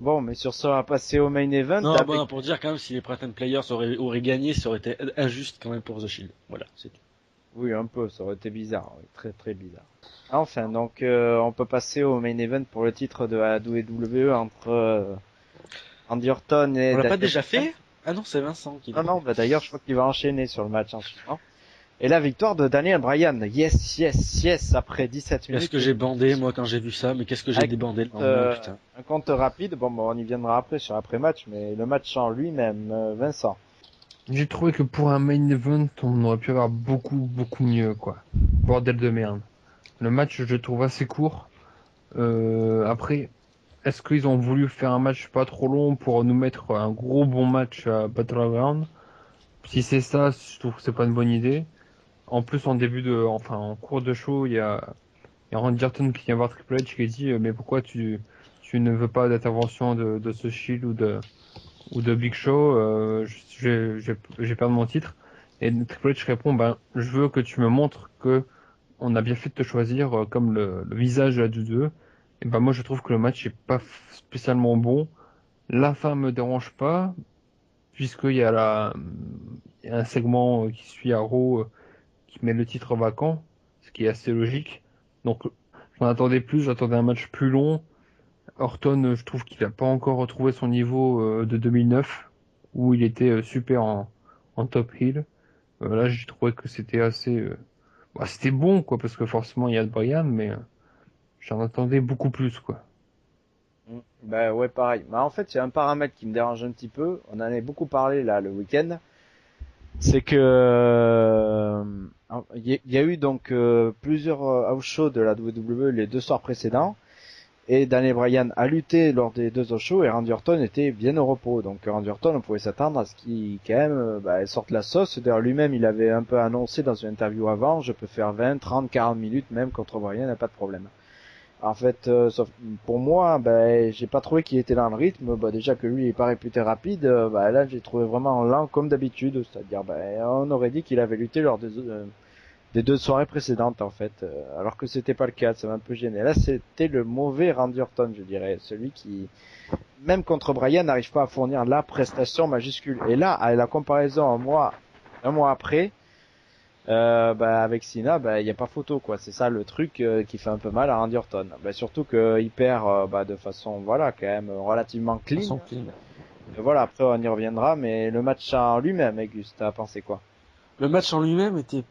Bon, mais sur ça, on va passer au main event. Non, avec... bon, pour dire quand même, si les Primetime Players auraient gagné, ça aurait été injuste quand même pour The Shield. Voilà, c'est tout. Oui, un peu, ça aurait été bizarre, oui, très très bizarre. Enfin, donc on peut passer au main event pour le titre de la WWE entre Randy Orton et On l'a pas Daniel déjà Bryan. fait? Ah non, c'est Vincent qui l'a Non, d'ailleurs, je crois qu'il va enchaîner sur le match ensuite. Et la victoire de Daniel Bryan. Yes, yes, yes, après 17 minutes. Qu'est-ce que j'ai bandé, moi, quand j'ai vu ça, mais qu'est-ce que j'ai Avec, débandé le lendemain, putain. un compte rapide, on y viendra après sur l'après-match, mais le match en lui-même, Vincent. J'ai trouvé que pour un main event, on aurait pu avoir beaucoup mieux, quoi. Bordel de merde. Le match, je le trouve assez court. Après, est-ce qu'ils ont voulu faire un match pas trop long pour nous mettre un gros bon match à Battleground? Si c'est ça, je trouve que c'est pas une bonne idée. En plus, en cours de show, il y a Randy Orton qui vient voir Triple H qui dit mais pourquoi tu ne veux pas d'intervention de ce Shield ou de Big Show, j'ai perdu mon titre. Et Triple H répond, je veux que tu me montres que on a bien fait de te choisir comme le visage de la 2. Et moi, je trouve que le match est pas spécialement bon. La fin me dérange pas, puisqu'il y a il y a un segment qui suit à Raw qui met le titre vacant, ce qui est assez logique. Donc, j'en attendais plus, j'attendais un match plus long. Orton, je trouve qu'il a pas encore retrouvé son niveau de 2009, où il était super en top heel. Là, j'ai trouvé que c'était assez... c'était bon, quoi, parce que forcément, il y a Brian, mais j'en attendais beaucoup plus, quoi. Bah ouais, pareil. Bah en fait, il y a un paramètre qui me dérange un petit peu. On en avait beaucoup parlé là le week-end. C'est que il y a eu donc plusieurs house shows de la WWE les 2 soirs précédents. Et Daniel Bryan a lutté lors des 2 shows et Randy Orton était bien au repos. Donc Randy Orton, on pouvait s'attendre à ce qu'il quand même sorte la sauce. D'ailleurs lui-même, il avait un peu annoncé dans une interview avant, je peux faire 20, 30, 40 minutes même contre Bryan, n'a pas de problème. En fait, sauf pour moi, j'ai pas trouvé qu'il était dans le rythme. Déjà que lui, il est pas réputé rapide. Là, j'ai trouvé vraiment lent comme d'habitude. C'est-à-dire, on aurait dit qu'il avait lutté lors des 2 soirées précédentes, en fait, alors que c'était pas le cas. Ça m'a un peu gêné. Là, c'était le mauvais Randy Orton, je dirais, celui qui, même contre Bryan, n'arrive pas à fournir la prestation majuscule. Et là, à la comparaison un mois après. Avec Cena, il n'y a pas photo, quoi. C'est ça le truc qui fait un peu mal à Randy Orton. Surtout qu'il perd de façon, voilà, quand même relativement clean. Voilà, après on y reviendra, mais le match en lui-même, Gus, t'as pensé quoi? Le match en lui-même était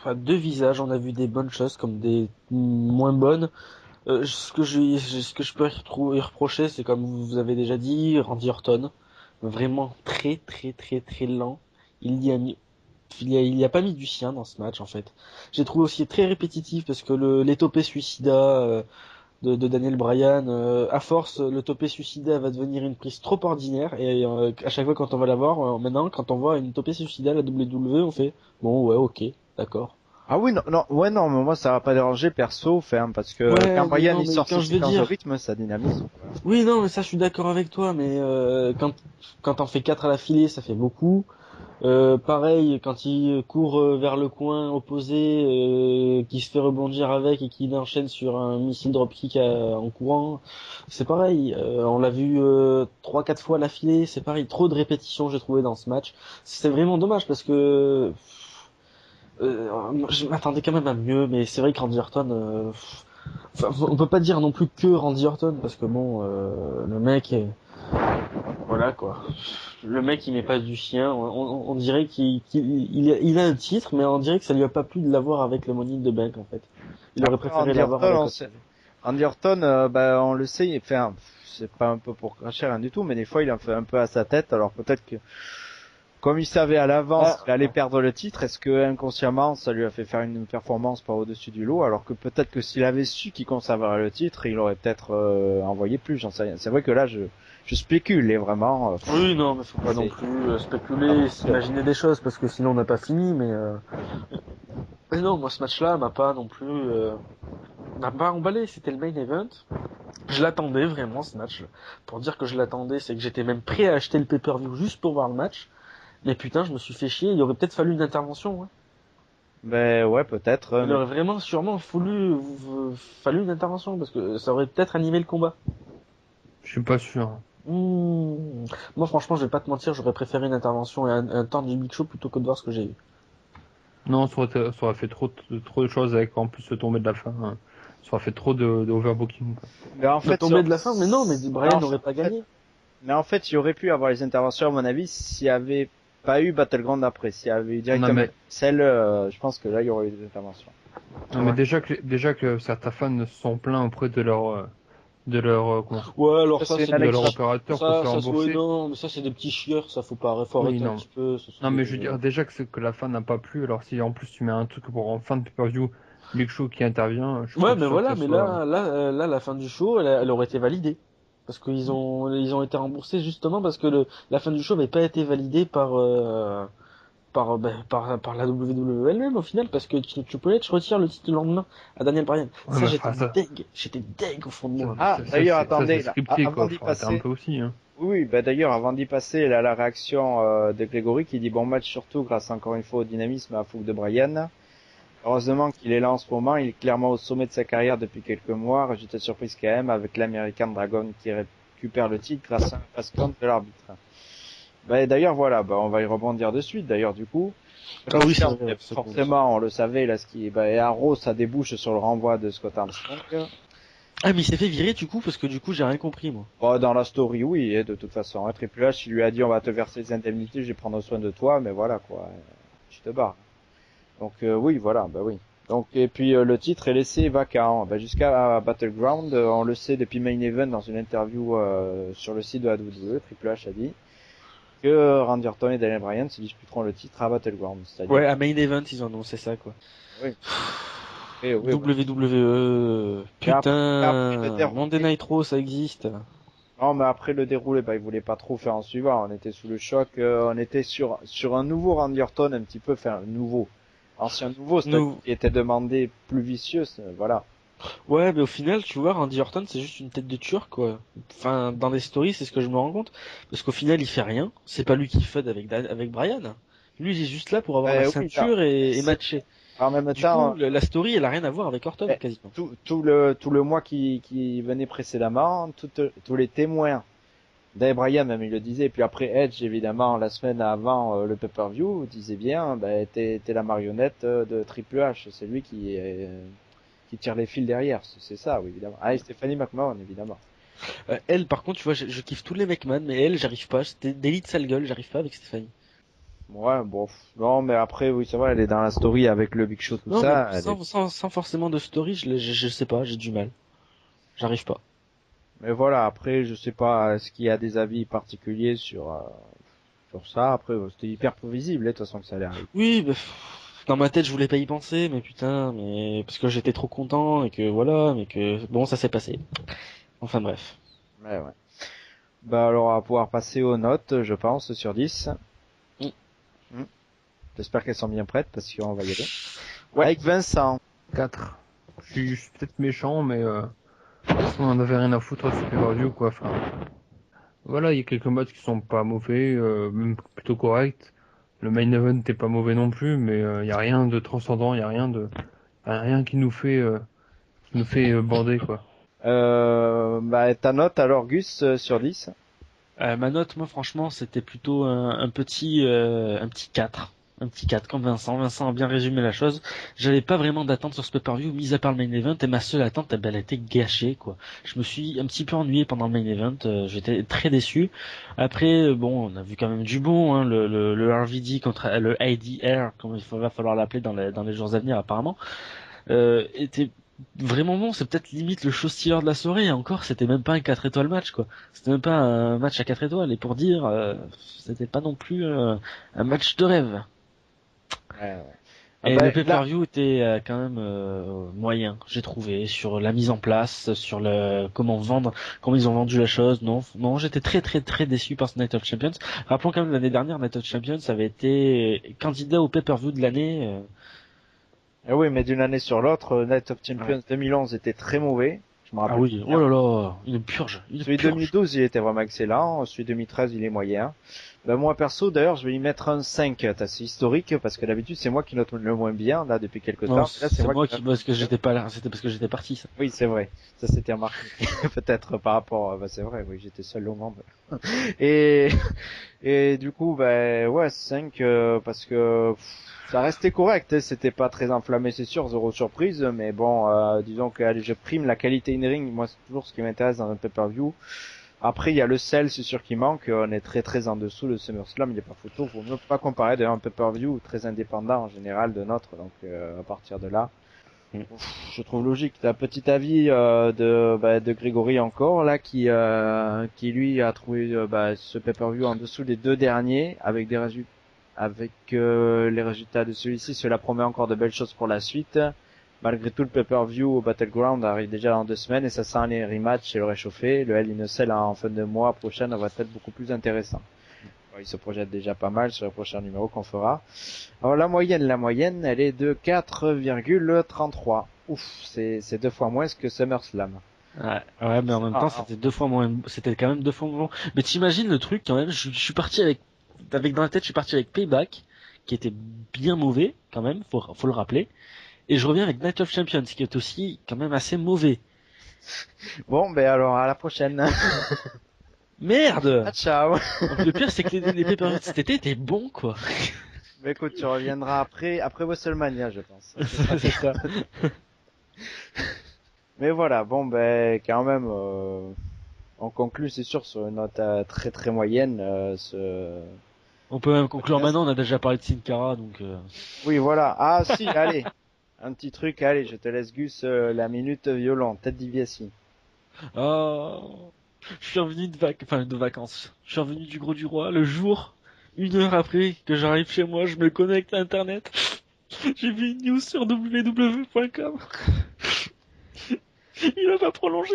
à deux visages. On a vu des bonnes choses comme des moins bonnes. Ce que je peux y reprocher, c'est comme vous avez déjà dit, Randy Orton, vraiment très très très très lent. Il y a mis, il y a pas mis du sien dans ce match en fait. J'ai trouvé aussi très répétitif parce que les topés suicida de Daniel Bryan, à force, le topé suicida va devenir une prise trop ordinaire et à chaque fois quand on va la voir, maintenant quand on voit une topé suicida à la WWE, on fait bon ouais ok d'accord. Ah oui, non, mais moi ça va pas déranger perso, enfin, parce que Ouais, quand mais Bryan non, il mais sort quand ses je veux séquences de dire, rythme, ça dynamise. oui, non, mais ça, je suis d'accord avec toi, mais quand t'en fais 4 à la filée, ça fait beaucoup. Pareil, quand il court vers le coin opposé, qui se fait rebondir avec et qui enchaîne sur un missile dropkick en courant, c'est pareil. On l'a vu 3-4 fois à la filée, c'est pareil. Trop de répétitions, j'ai trouvé dans ce match. C'est vraiment dommage parce que je m'attendais quand même à mieux, mais c'est vrai que Randy Orton... Enfin, on peut pas dire non plus que Randy Orton parce que bon, le mec, voilà quoi. Le mec il met pas du sien. On dirait qu'il a un titre, mais on dirait que ça lui a pas plu de l'avoir avec le Money in the Bank en fait. Il aurait Après, préféré l'avoir avec autre chose. Randy Orton, on le sait, enfin, c'est pas un peu pour cracher rien du tout, mais des fois il en fait un peu à sa tête, alors peut-être que, comme il savait à l'avance qu'il allait perdre le titre, est-ce que inconsciemment ça lui a fait faire une performance par au-dessus du lot, alors que peut-être que s'il avait su qu'il conserverait le titre, il aurait peut-être envoyé plus, j'en sais rien. C'est vrai que là je spécule, et vraiment. Oui, non, mais faut pas non plus spéculer, et s'imaginer des choses parce que sinon on n'a pas fini. Mais non, moi ce match-là m'a pas non plus m'a pas emballé. C'était le main event. Je l'attendais vraiment ce match. Pour dire que je l'attendais, c'est que j'étais même prêt à acheter le pay-per-view juste pour voir le match. Mais putain, je me suis fait chier. Il aurait peut-être fallu une intervention. Ouais. Ouais, peut-être. Il aurait vraiment, sûrement fallu une intervention parce que ça aurait peut-être animé le combat. Je suis pas sûr. Moi, franchement, je vais pas te mentir, j'aurais préféré une intervention et un temps du Big Show plutôt que de voir ce que j'ai eu. Non, ça aurait fait trop de choses avec en plus le tombé de la fin. Ça aurait fait trop de overbooking, quoi. Mais en fait, tombé de la fin, mais non, mais Bryan n'aurait pas gagné. Mais en fait, il y aurait pu avoir les interventions, à mon avis, s'il y avait pas eu Battleground après, s'il y avait eu directement celle, je pense que là, il y aurait eu des interventions. Non, mais déjà que certains fans se sont plaints auprès de leur ouais, alors ça, c'est de leur opérateur pour se faire rembourser. Non, mais ça, c'est des petits chieurs, ça faut arrêter un petit peu. Non, mais je veux dire, déjà que la fin n'a pas plu, alors si en plus tu mets un truc pour en fin de pay-per-view, Big Show qui intervient, ouais, mais voilà, mais là, la fin du show, elle aurait été validée. Parce qu'ils ont été remboursés justement parce que la fin du show n'avait pas été validée par la WWE elle-même au final, parce que Triple H retire le titre le lendemain à Daniel Bryan. Ouais, j'étais deg au fond de moi. D'ailleurs, attendez, avant d'y passer un peu aussi, hein. Oui, d'ailleurs, avant d'y passer, là, la réaction de Grégory qui dit bon match surtout grâce encore une fois au dynamisme et à la fougue de Bryan. Heureusement qu'il est là en ce moment, il est clairement au sommet de sa carrière depuis quelques mois. J'étais surprise quand même avec l'American Dragon récupère le titre grâce à un fast count de l'arbitre. Bah, d'ailleurs, voilà, bah, on va y rebondir de suite, d'ailleurs, du coup. Ah oui, c'est vrai, forcément, on le savait, là, et Arrow, ça débouche sur le renvoi de Scott Armstrong. Ah, mais il s'est fait virer, du coup, parce que du coup, j'ai rien compris, moi. Bon, dans la story, oui, et de toute façon, hein, Triple H, il lui a dit, on va te verser les indemnités, je vais prendre soin de toi, mais voilà, quoi, tu te barres. Donc, oui, voilà, bah oui. Donc, et puis, le titre est laissé vacant, bah, jusqu'à Battleground, on le sait depuis Main Event dans une interview, sur le site de la WWE, Triple H a dit que Randy Orton et Daniel Bryan se disputeront le titre à Battleground. Ouais, à Main Event, ils ont annoncé ça, quoi. Oui. Et oui, WWE, putain, Monday Night Raw, ça existe. Non, mais après le déroulé, bah, ils voulaient pas trop faire en suivant. On était sous le choc. On était sur un nouveau Randy Orton, un petit peu, enfin, ancien nouveau, qui était demandé plus vicieux, voilà. Ouais, mais au final, tu vois, Randy Orton, c'est juste une tête de turc, quoi. Enfin, dans les stories, c'est ce que je me rends compte. Parce qu'au final, il fait rien. C'est pas lui qui feud avec Bryan. Lui, il est juste là pour avoir la ceinture et matcher. En même du temps, coup, la story, elle a rien à voir avec Orton, quasiment. Tout le mois qui venait précédemment, tous les témoins Daniel Bryan, même il le disait, et puis après Edge, évidemment, la semaine avant le pay-per-view, disait bien, bah, t'es la marionnette de Triple H, c'est lui qui tire les fils derrière, c'est ça, oui, évidemment. Ah, et Stephanie McMahon, évidemment. Elle, par contre, tu vois, je kiffe tous les McMahon, mais elle, j'arrive pas, c'était d'élite sale gueule, j'arrive pas avec Stephanie. Ouais, bon, non, mais après, oui, c'est vrai, elle est dans la story avec le Big Show, tout non, ça. Sans forcément de story, je sais pas, j'ai du mal. J'arrive pas. Mais voilà, après, je sais pas, est-ce qu'il y a des avis particuliers sur ça? Après, c'était hyper prévisible, de toute façon, que ça allait arriver. Oui, bah, dans ma tête, je voulais pas y penser, mais putain, parce que j'étais trop content, et que voilà, mais que, bon, ça s'est passé. Enfin, bref. Ouais. Bah, alors, on va pouvoir passer aux notes, je pense, sur 10. J'espère qu'elles sont bien prêtes, parce qu'on va y aller. Ouais. Avec Vincent. 4. Je suis peut-être méchant, mais on en avait rien à foutre à ce pay-per-view, quoi. Enfin, voilà, il y a quelques matchs qui sont pas mauvais, même plutôt corrects. Le main event n'est pas mauvais non plus, mais il y a rien de transcendant, il y a rien qui nous fait bander, quoi. Bah, ta note alors, Gus, sur 10? Ma note, moi, franchement, c'était plutôt un petit 4. Un petit 4, comme Vincent. Vincent a bien résumé la chose. J'avais pas vraiment d'attente sur ce pay-per-view, mis à part le main event, et ma seule attente, elle a été gâchée, quoi. Je me suis un petit peu ennuyé pendant le main event, j'étais très déçu. Après, bon, on a vu quand même du bon, hein, le RVD contre le ADR, comme va falloir l'appeler dans les jours à venir, apparemment, était vraiment bon. C'est peut-être limite le show stealer de la soirée, et encore, c'était même pas un 4 étoiles match, quoi. C'était même pas un match à 4 étoiles, et pour dire, c'était pas non plus un match de rêve. Ouais. Et le pay-per-view était quand même moyen, j'ai trouvé, sur la mise en place, sur comment ils ont vendu la chose. Non, j'étais très très très déçu par ce Night of Champions. Rappelons quand même l'année dernière, Night of Champions avait été candidat au pay-per-view de l'année. Ah oui, mais d'une année sur l'autre, Night of Champions 2011 était très mauvais. Je me rappelle. Ah oui, oh là là, une purge. Celui 2012, il était vraiment excellent. Celui 2013, il est moyen. Ben, moi, perso, d'ailleurs, je vais y mettre un 5. C'est historique, parce que d'habitude, c'est moi qui note le moins bien, là, depuis quelques temps. Là, c'est moi qui, parce que j'étais pas là. C'était parce que j'étais parti, ça. Oui, c'est vrai. Ça s'était remarqué. Peut-être par rapport, c'est vrai, oui, j'étais seul au monde. Et du coup, ouais, 5, parce que, ça restait correct, hein. C'était pas très enflammé, c'est sûr, zéro surprise, mais bon, disons que allez, je prime la qualité in-ring, moi c'est toujours ce qui m'intéresse dans un pay-per-view. Après, il y a le sel, c'est sûr qu'il manque, on est très très en dessous de SummerSlam, il n'y a pas photo, faut mieux pas comparer d'ailleurs un pay-per-view très indépendant en général de notre, donc à partir de là, je trouve logique. Un petit avis de Grégory encore, là, qui lui a trouvé ce pay-per-view en dessous des deux derniers, avec des résultats. Avec les résultats de celui-ci, cela promet encore de belles choses pour la suite. Malgré tout, le pay-per-view au Battleground arrive déjà dans 2 semaines et ça sent les rematchs et le réchauffé. Le Hell in a Cell en fin de mois prochain va être beaucoup plus intéressant. Il se projette déjà pas mal sur le prochain numéro qu'on fera. Alors la moyenne, elle est de 4,33. Ouf, c'est 2 fois moins que SummerSlam. Ouais, mais en même temps, c'était 2 fois moins, c'était quand même 2 fois moins. Mais t'imagines le truc quand même, je suis parti avec dans la tête, je suis parti avec Payback, qui était bien mauvais, quand même, faut le rappeler. Et je reviens avec Night of Champions, qui est aussi, quand même, assez mauvais. Bon, alors, à la prochaine. Merde! Ah, ciao. Donc, le pire, c'est que les pay-per-view de cet été étaient bons, quoi. Mais écoute, tu reviendras après WrestleMania, je pense. C'est ça. Mais voilà, bon, ben, quand même, on conclut, c'est sûr, sur une note très très moyenne, On peut même conclure maintenant, on a déjà parlé de Sin Cara, donc Oui, voilà. Ah, si, allez. Un petit truc, allez, je te laisse Gus, la minute violon, Ted DiBiase. Oh, je suis revenu de vacances. Je suis revenu du Gros du Roi le jour, 1 heure après que j'arrive chez moi, je me connecte à Internet. J'ai vu une news sur www.com. Il va pas prolonger.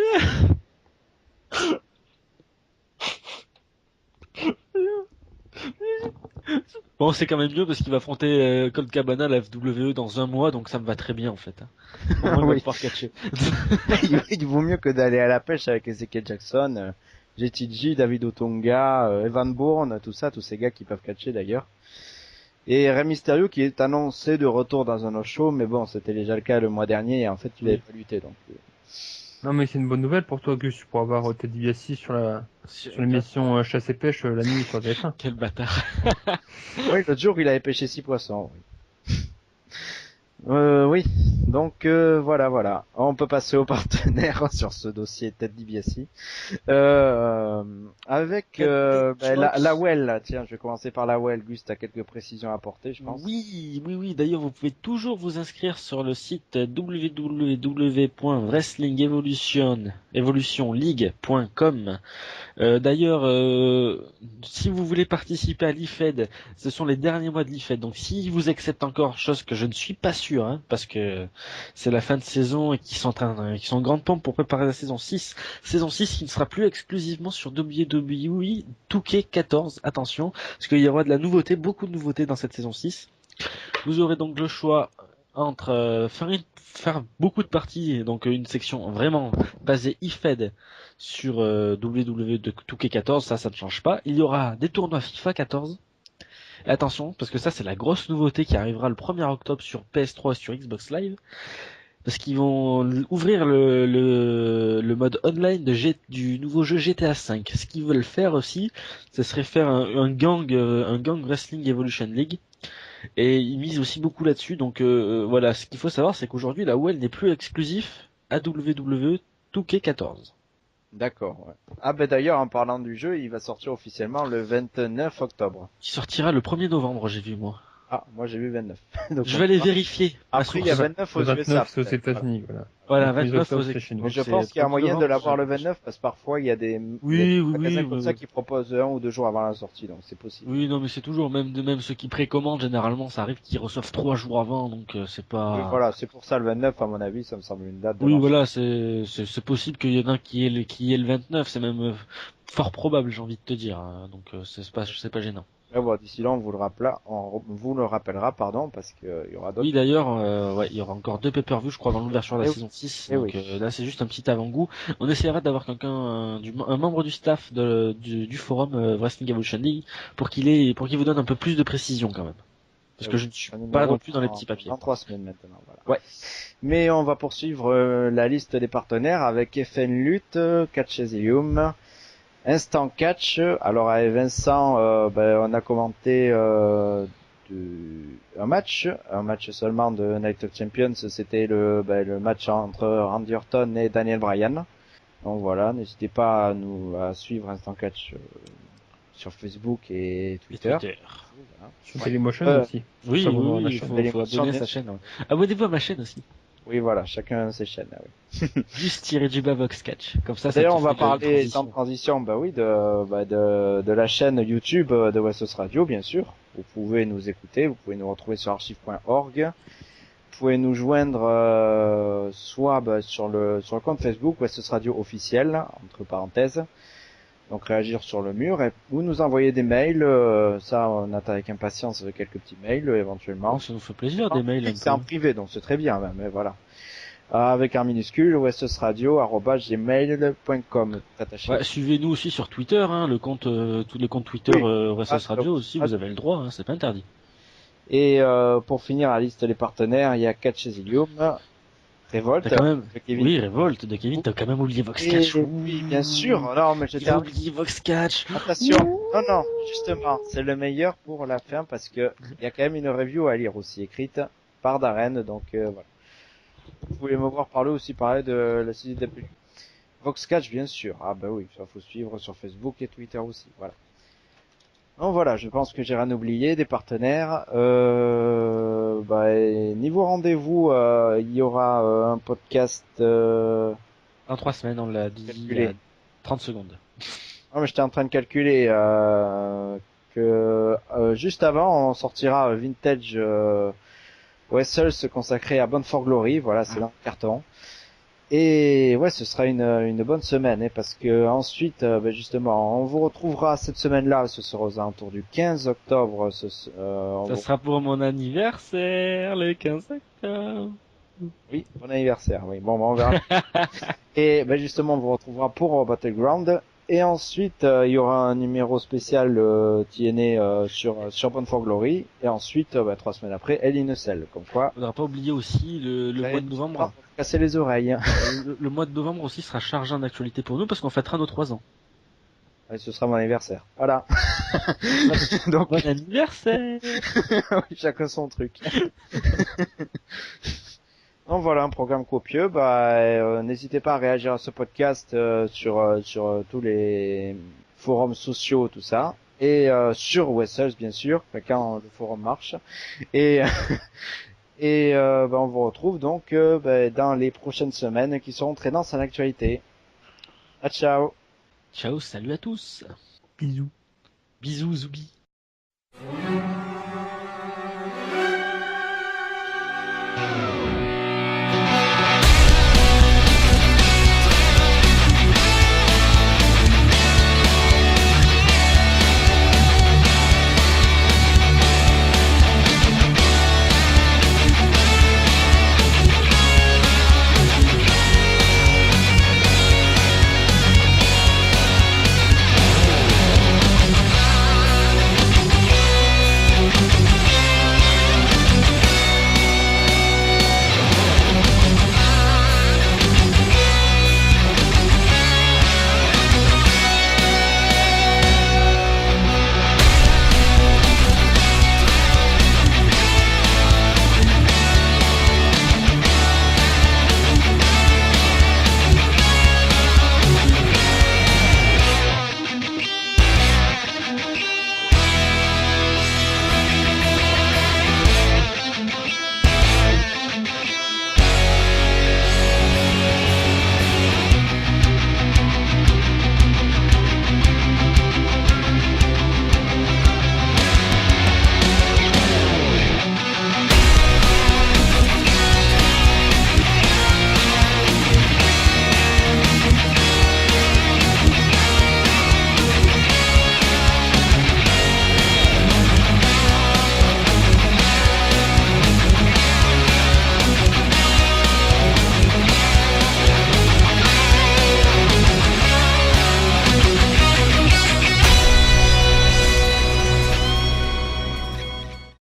Bon, c'est quand même mieux parce qu'il va affronter Colt Cabana à la FWE dans 1 mois, donc ça me va très bien en fait. Au moins, il va Oui. pouvoir catcher. Il vaut mieux que d'aller à la pêche avec Ezekiel Jackson, JTG, David Otunga, Evan Bourne, tout ça, tous ces gars qui peuvent catcher d'ailleurs. Et Rey Mysterio qui est annoncé de retour dans un autre show, mais bon, c'était déjà le cas le mois dernier et en fait, il Oui. avait pas lutté donc. Non, mais c'est une bonne nouvelle pour toi, Gus, pour avoir Ted DiBiase sur l'émission Chasse et Pêche la nuit sur TF1. Quel bâtard. Oui, l'autre jour, il avait pêché 6 poissons. Oui. Oui. Donc voilà. On peut passer aux partenaires sur ce dossier Ted DiBiase. Avec la Well, là. Tiens, je vais commencer par la Well. Gus, t'as quelques précisions à apporter, je pense. Oui. D'ailleurs, vous pouvez toujours vous inscrire sur le site www.wrestlingevolutionleague.com. D'ailleurs, si vous voulez participer à l'IFED, ce sont les derniers mois de l'IFED. Donc, s'ils vous acceptent encore, chose que je ne suis pas sûr, hein, parce que c'est la fin de saison et qu'ils sont en grande pompe pour préparer la saison 6. Saison 6 qui ne sera plus exclusivement sur WWE 2K14. Attention, parce qu'il y aura de la nouveauté, beaucoup de nouveautés dans cette saison 6. Vous aurez donc le choix entre faire beaucoup de parties, donc une section vraiment basée IFED sur WWE 2K14, ça ne change pas. Il y aura des tournois FIFA 14. Et attention, parce que ça c'est la grosse nouveauté qui arrivera le 1er octobre sur PS3 et sur Xbox Live. Parce qu'ils vont ouvrir le mode online du nouveau jeu GTA V. Ce qu'ils veulent faire aussi, ce serait faire un gang Wrestling Evolution League. Et ils misent aussi beaucoup là-dessus. Donc voilà, ce qu'il faut savoir, c'est qu'aujourd'hui la WEL n'est plus exclusif à WWE 2K14. D'accord, ouais. Ah ben d'ailleurs, en parlant du jeu, il va sortir officiellement le 29 octobre. Qui sortira le 1er novembre, j'ai vu moi. Ah, moi j'ai vu 29. Donc, Je vais aller vérifier. Après, il y a 29 aux Le 29, USA. c'est aux États-Unis, voilà. Voilà, Donc, 29 aux c'est chez nous. Mais je c'est pense qu'il y a 30 moyen de novembre, l'avoir le je- 29 parce que parfois il y a des Oui, magasins oui, comme oui. ça qui proposent 1 ou 2 jours avant la sortie, donc c'est possible. Oui, non, mais c'est toujours, même ceux qui précommandent, généralement, ça arrive qu'ils reçoivent 3 jours avant, donc c'est pas... Oui, voilà, c'est pour ça le 29 à mon avis, ça me semble une date. de Oui, lancement. voilà, c'est possible qu'il y en ait un qui est le 29, c'est même fort probable, j'ai envie de te dire, hein, donc c'est pas gênant. Mais bon, d'ici là, on vous le rappellera, pardon, parce que il y aura d'autres. Oui, d'ailleurs, ouais, il y aura encore 2 pay-per-view, je crois, dans l'ouverture de la Eh oui. saison 6. Eh Donc oui. là, c'est juste un petit avant-goût. On essaiera d'avoir un membre du staff du forum Wrestling Evolution League pour qu'il vous donne un peu plus de précision quand même. Parce Eh que oui. je ne suis Un pas numéro non plus dans les petits papiers. Dans 3 semaines maintenant, voilà. Ouais. Mais on va poursuivre la liste des partenaires avec FN Lutte, Catch Asylum, Instant Catch. Alors avec Vincent, on a commenté un match seulement de Night of Champions. C'était le match entre Randy Orton et Daniel Bryan. Donc voilà, n'hésitez pas à suivre Instant Catch sur Facebook et Twitter. Voilà. Sur Dailymotion aussi. Oui, Ça, vous oui, la il chaîne. faut Dailymotion, abonner à bien sa sûr. chaîne. Ouais. Abonnez-vous à ma chaîne aussi. Oui, voilà, chacun ses chaînes. Oui. Juste tirer du Vox Catch. Comme ça D'ailleurs, te on va fait parler une sans transition, de la chaîne YouTube de Westos Radio, bien sûr. Vous pouvez nous écouter, vous pouvez nous retrouver sur archive.org. Vous pouvez nous joindre soit sur le compte Facebook Westos Radio officiel, entre parenthèses. Donc réagir sur le mur ou nous envoyer des mails. Ça, on attend avec impatience quelques petits mails éventuellement. Oh, ça nous fait plaisir des mails. C'est en privé, donc c'est très bien même, mais voilà. Avec un minuscule, westosradio@gmail.com. Ouais, suivez-nous aussi sur Twitter, hein, tous les comptes Twitter Oui. Westos Radio aussi, vous avez le droit, hein, c'est pas interdit. Et pour finir la liste des partenaires, il y a Catch Asylum, Révolte. T'as quand même... de Kevin. Oui, Révolte de Kevin, t'as quand même oublié Vox Et- Catch. oui, bien sûr. Non, mais je T'as termine. oublié Vox Catch. Attention. Non, non, justement, c'est le meilleur pour la fin parce que il y a quand même une review à lire aussi écrite par Darren, donc voilà. Vous voulez me voir parler de la CW. Vox Catch, bien sûr. Ah bah oui, ça faut suivre sur Facebook et Twitter aussi. Voilà. Donc voilà, je pense que j'ai rien oublié, des partenaires. Et niveau rendez-vous, il y aura un podcast. Dans 3 semaines, on l'a dit il y Calculé. a 30 secondes. Ah, mais j'étais en train de calculer que juste avant, on sortira Vintage Wessels consacré à Bound for Glory. Voilà, c'est dans le carton. Et ouais, ce sera une bonne semaine, hein, parce que ensuite, justement, on vous retrouvera cette semaine-là. Ce sera aux alentours du 15 octobre. On Ça vous- sera pour mon anniversaire, le 15 octobre. Oui, bon anniversaire. Oui, bon, on verra. Et justement, on vous retrouvera pour Battleground. Et ensuite, il y aura un numéro spécial TNA sur Bound for Glory. Et ensuite, 3 semaines après, Hell in a Cell. Comme quoi, Faudra pas oublier aussi le mois de novembre. casser les oreilles. Hein. Le mois de novembre aussi sera chargé en actualité pour nous parce qu'on fêtera nos 3 ans. Et ce sera mon anniversaire. Voilà. Donc, Bon anniversaire! oui, chacun son truc. Donc voilà, un programme copieux. N'hésitez pas à réagir à ce podcast sur tous les forums sociaux, tout ça, et sur Wessels bien sûr, quand le forum marche. Et on vous retrouve donc dans les prochaines semaines qui seront très denses en actualité. À ciao. Ciao, salut à tous! Bisous. Bisous, Zoubi!